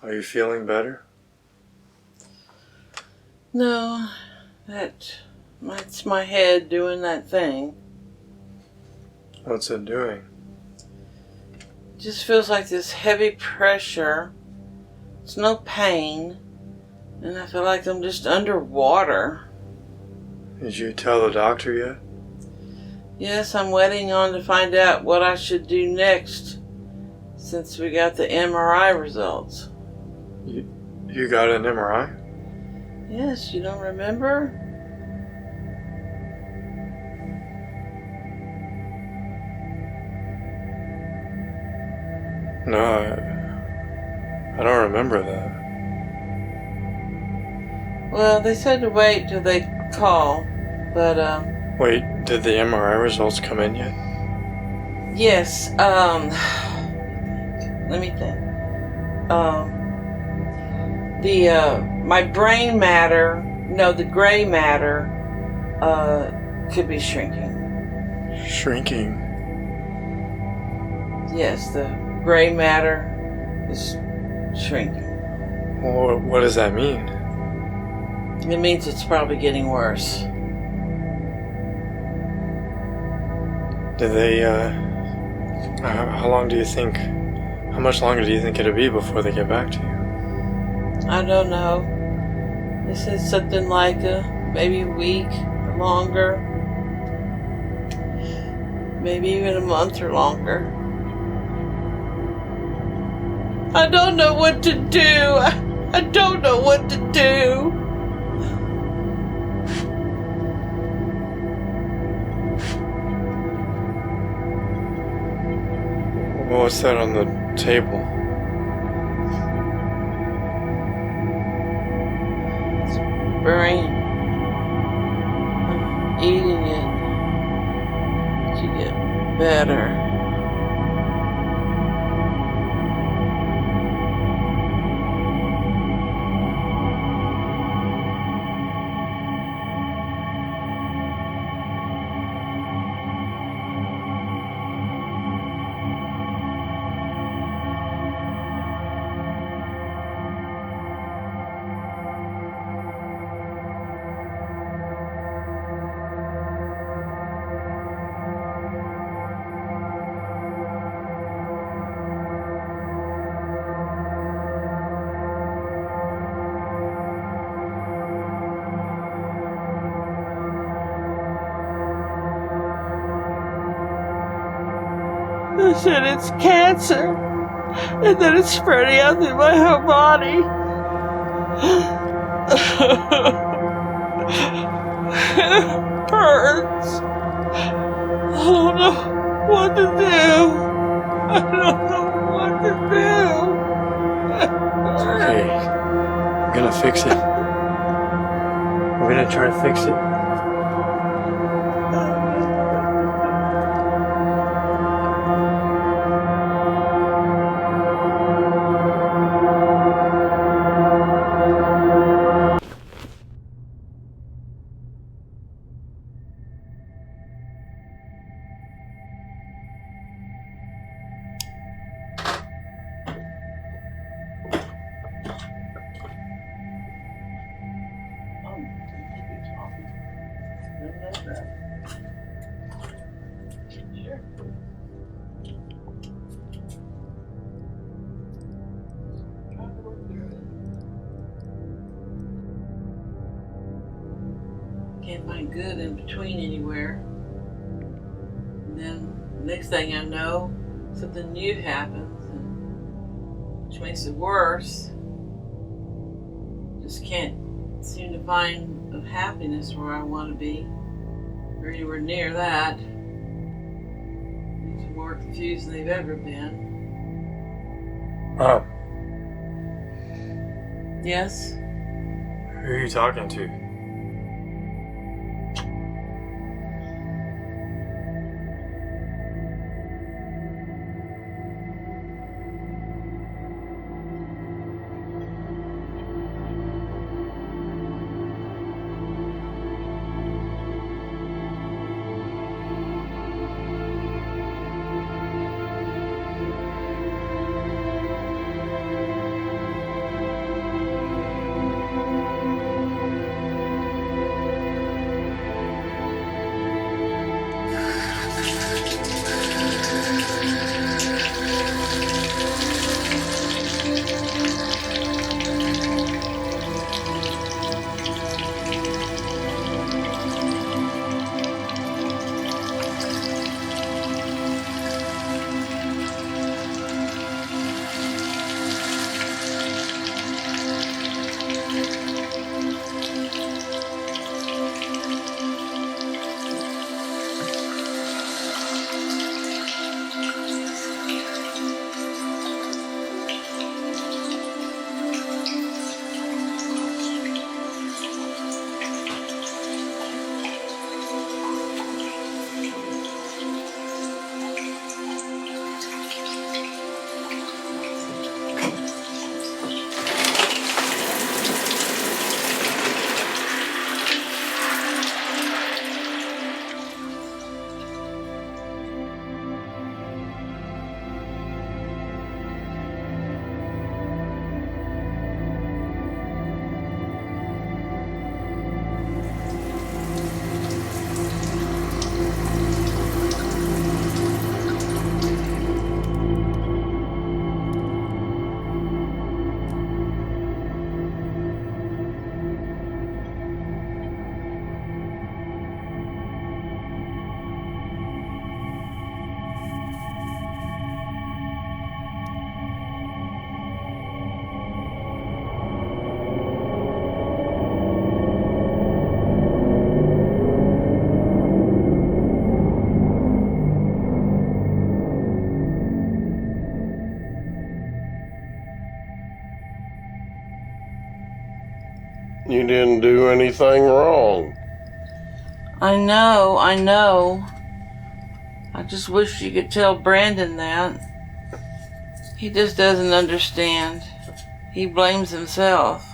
Are you feeling better? No, that's my head doing that thing. What's it doing? Just feels like this heavy pressure. It's no pain. And I feel like I'm just underwater. Did you tell the doctor yet? Yes, I'm waiting on to find out what I should do next, since we got the MRI results. You got an MRI? Yes, you don't remember? No, I don't remember that. Well, they said to wait till they call, but Wait, did the MRI results come in yet? yes, let me think. My brain matter, the gray matter, could be shrinking. Shrinking? Yes, the gray matter is shrinking. Well, what does that mean? It means it's probably getting worse. Did they, how long do you think, how much longer do you think it'll be before they get back to you? I don't know. They said something like maybe a week or longer. Maybe even a month or longer. I don't know what to do. I don't know what to do. What's that on the table? It's brain. I'm eating it to get better. said it's cancer and that it's spreading out through my whole body. And it hurts. I don't know what to do. I don't know what to do. It's okay. I'm gonna fix it. We're gonna try to fix it. Sure. Can't find good in between anywhere. And then next thing I know, something new happens, which makes it worse. Just can't seem to find happiness where I want to be, or anywhere near that. Things are more confused than they've ever been. Mom, Yes? who are you talking to? You didn't do anything wrong. I know. I just wish you could tell Brandon that. He just doesn't understand. He blames himself.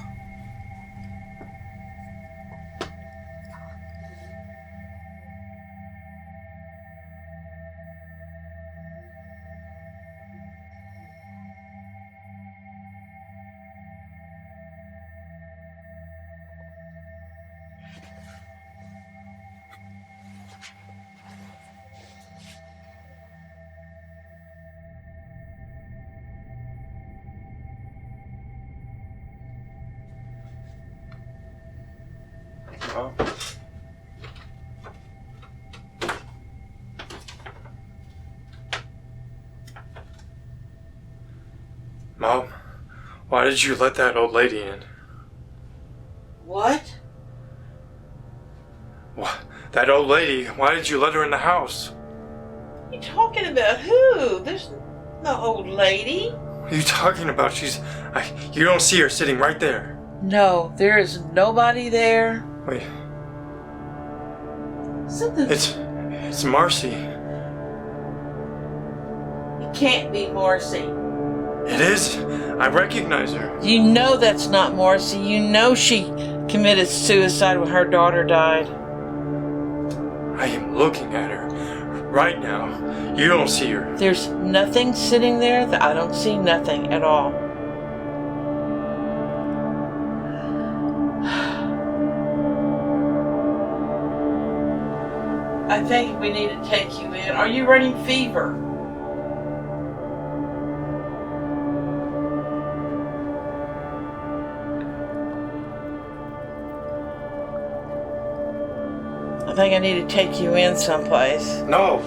Mom, why did you let that old lady in? What? What? That old lady, why did you let her in the house? You talking about who? There's no old lady. What are you talking about? You don't see her sitting right there. No, there is nobody there. Wait. Something. It's Marcy. It can't be Marcy. It is. I recognize her. You know that's not Marcy. You know she committed suicide when her daughter died. I am looking at her right now. You don't see her. There's nothing sitting there. I don't see nothing at all. I think we need to take you in. Are you running fever? I think I need to take you in someplace. No.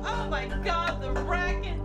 Oh my god, the racket!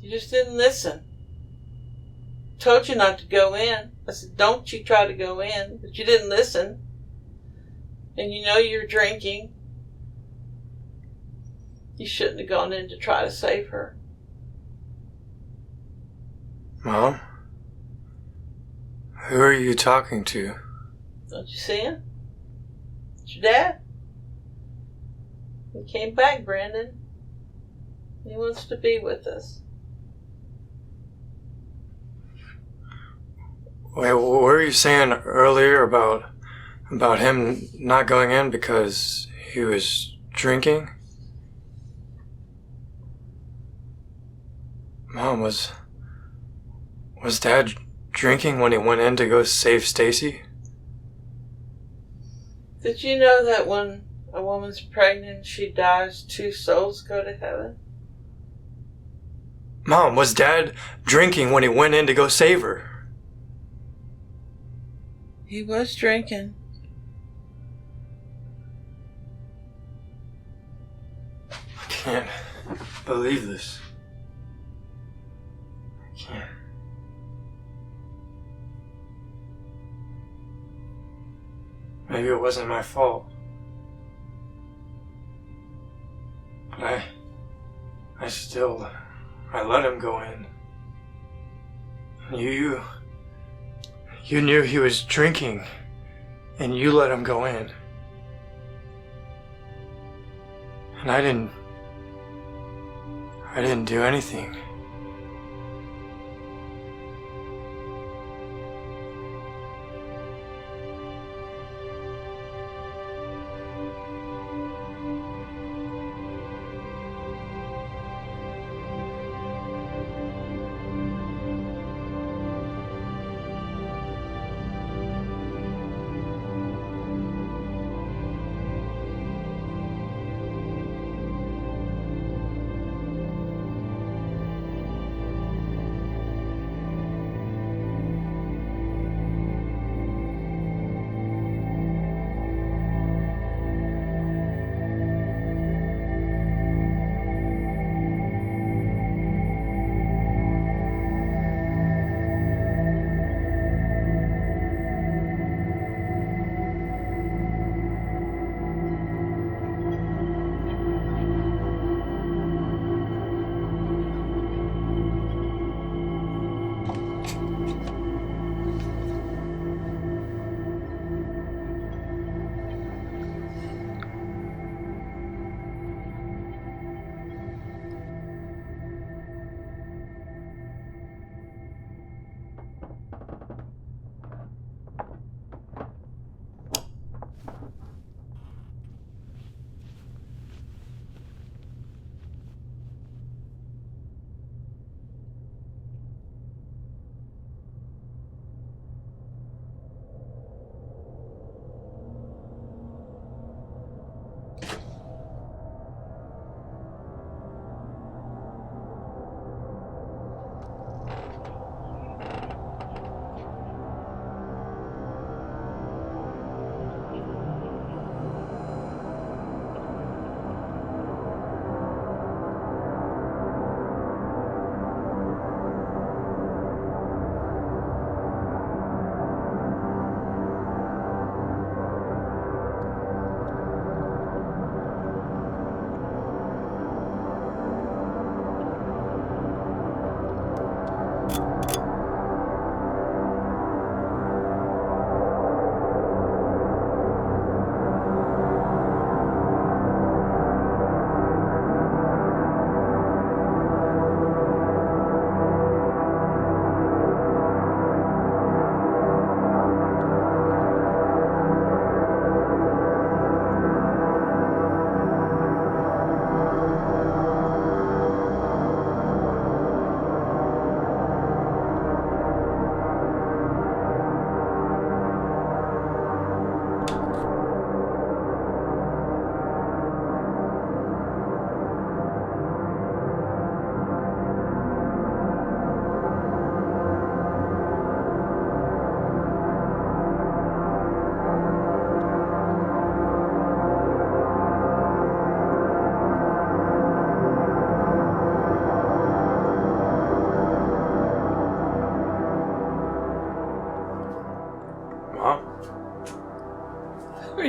You just didn't listen. Told you not to go in. I said, don't you try to go in. But you didn't listen. And you know you're drinking. You shouldn't have gone in to try to save her. Mom? Who are you talking to? Don't you see him? It's your dad. He came back, Brandon. He wants to be with us. Wait, what were you saying earlier about him not going in because he was drinking? Mom, was Dad drinking when he went in to go save Stacy? Did you know that when a woman's pregnant, she dies, 2 souls go to heaven? Mom, was Dad drinking when he went in to go save her? He was drinking. I can't believe this. I can't. Maybe it wasn't my fault. But I let him go in. You knew he was drinking, and you let him go in. And I didn't do anything.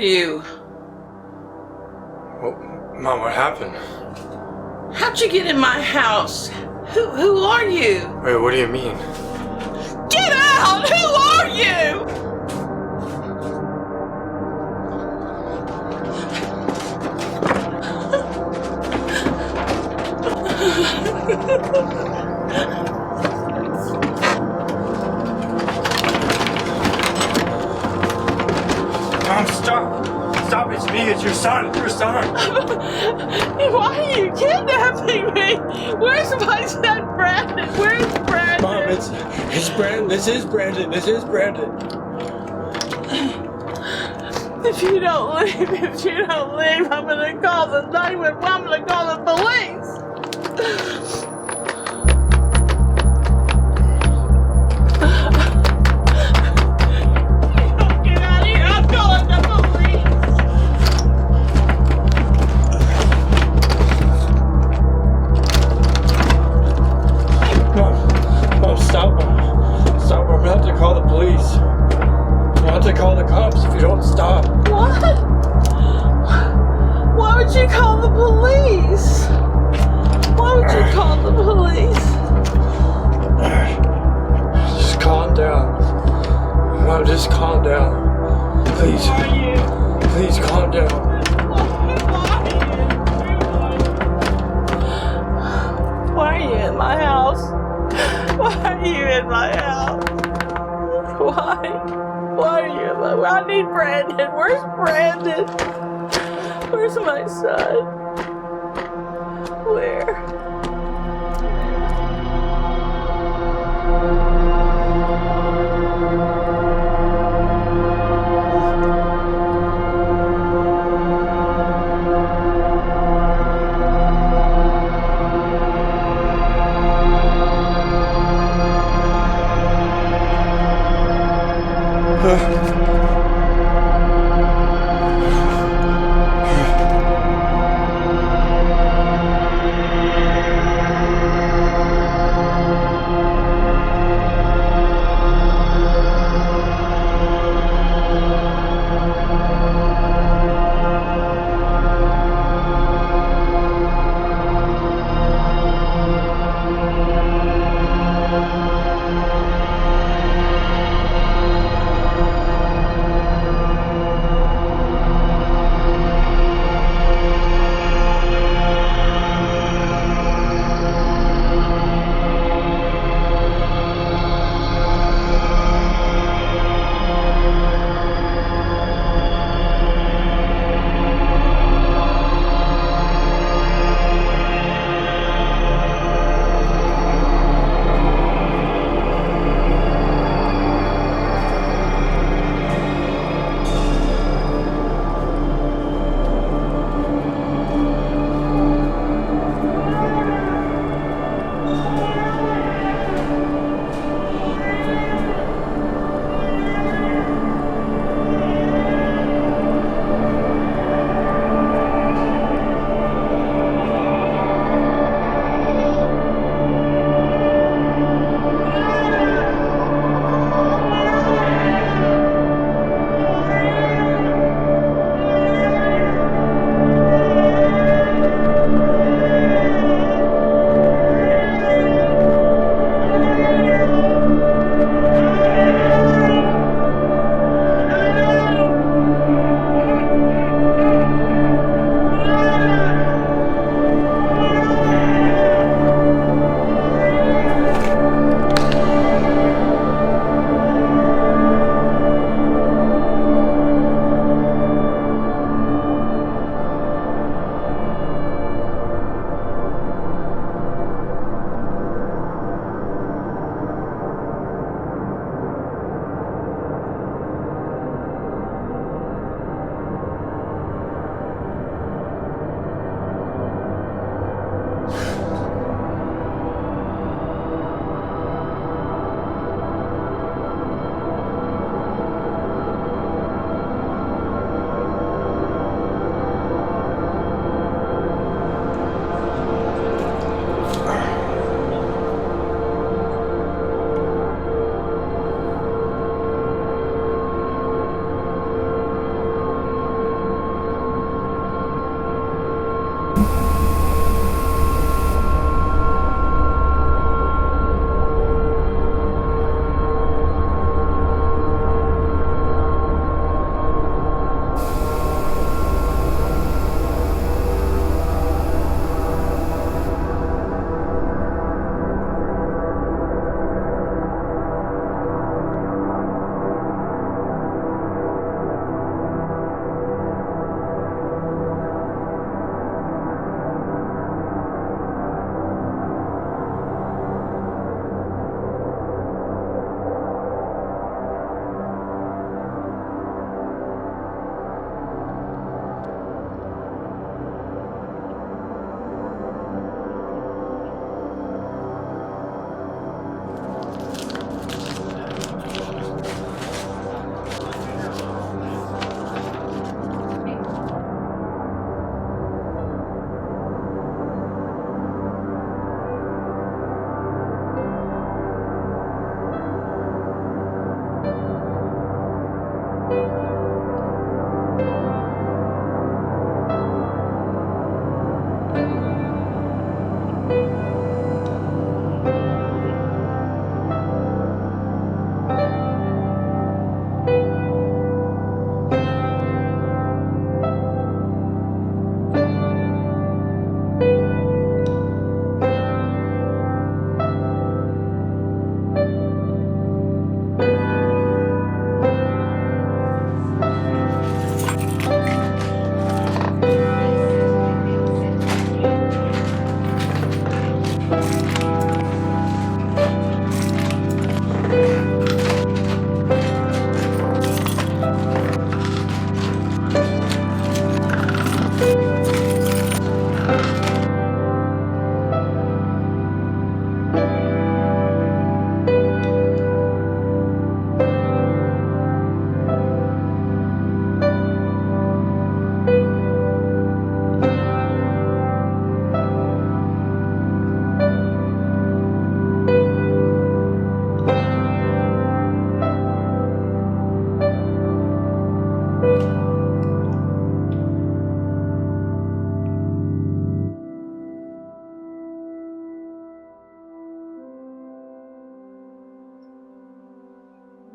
you? Well, Mom, what happened? How'd you get in my house? Who are you? Wait, what do you mean? Get out! Who are you? Mom, stop! Stop, it's me, it's your son, Why are you kidnapping me? Where's my son Brandon? Where's Brandon? Mom, it's Brandon, this is Brandon. If you don't leave, I'm gonna call the 911. I'm gonna call the police. Get out of here! I'm calling the police. Mom, stop. Stop, I'm about to call the police. I'm about to call the cops if you don't stop. What? Why would you call the police? Why would you call the police? Just calm down. Mom, just calm down. Please. Who are you? Please calm down. Why are you in my house? Why are you in my house? Why? Why are you in my house? I need Brandon. Where's Brandon? Where's my son? Where?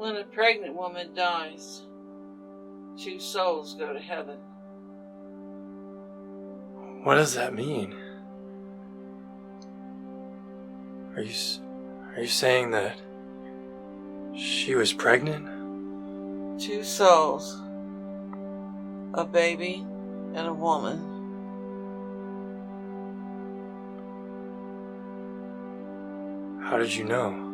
When a pregnant woman dies, 2 souls go to heaven. What does that mean? Are you saying that she was pregnant? 2 souls. A baby and a woman. How did you know?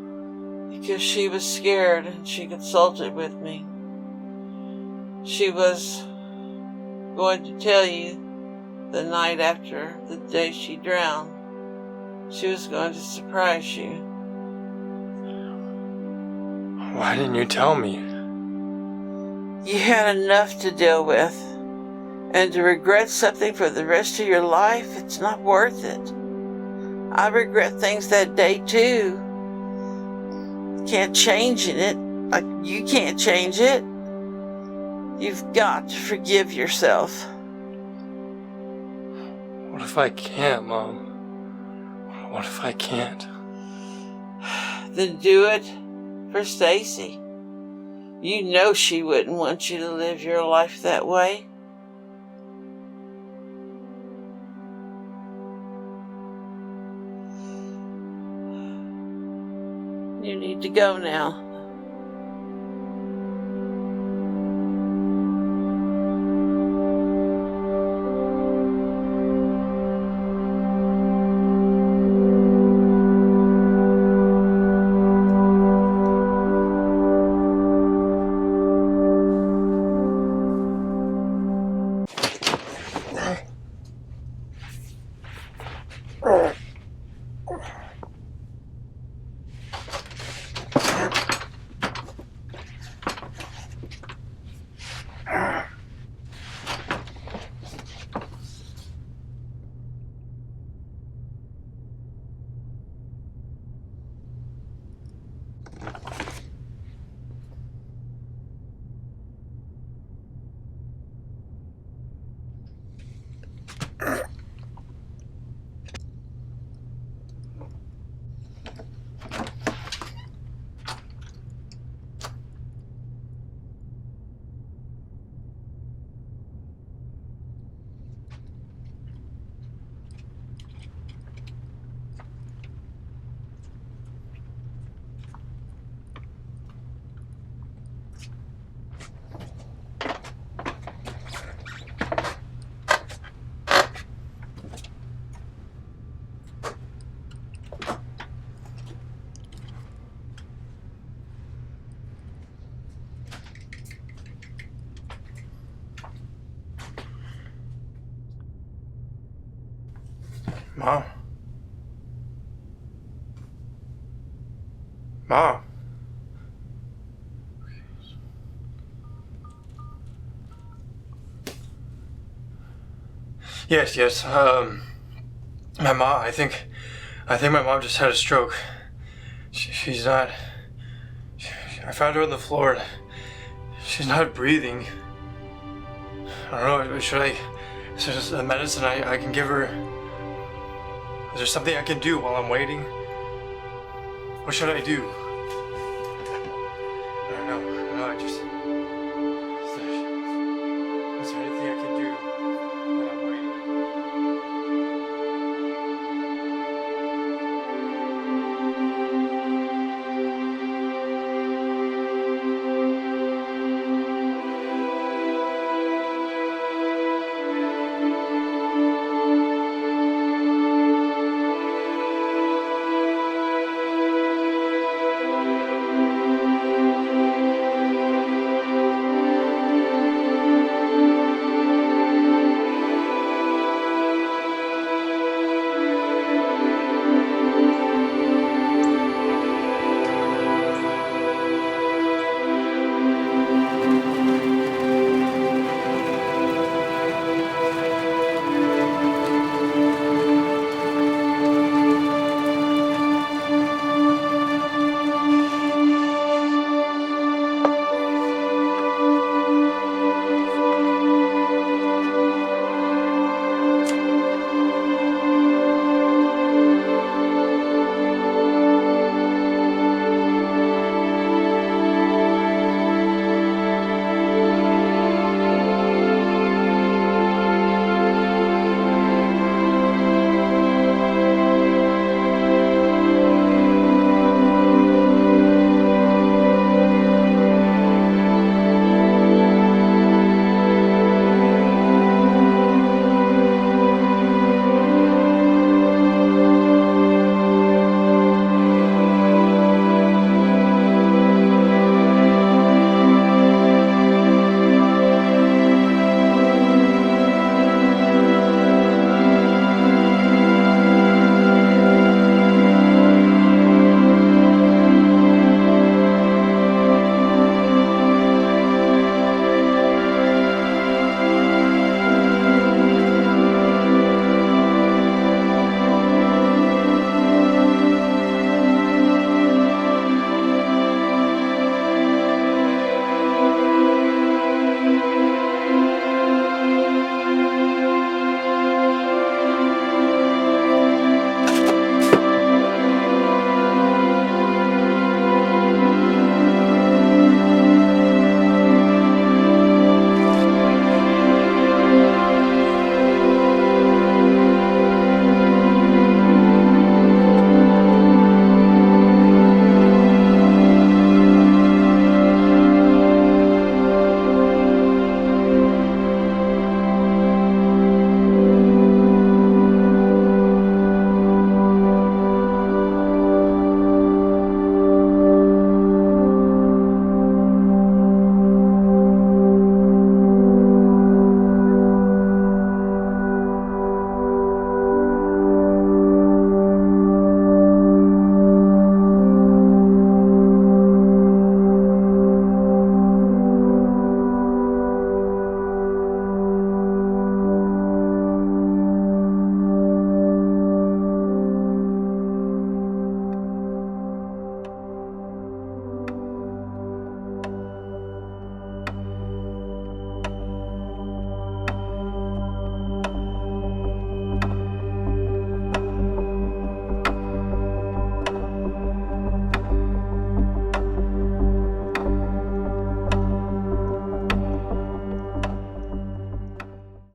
Because she was scared and she consulted with me. She was going to tell you the night after the day she drowned. She was going to surprise you. Why didn't you tell me? You had enough to deal with. And to regret something for the rest of your life, it's not worth it. I regret things that day too. Can't change it. You can't change it. You've got to forgive yourself. What if I can't, Mom? What if I can't? Then do it for Stacy. You know she wouldn't want you to live your life that way. You need to go now. Mom? Mom? Yes. My mom. I think my mom just had a stroke. She's not. I found her on the floor. She's not breathing. I don't know. Should I? Is there a medicine I can give her? Is there something I can do while I'm waiting? What should I do?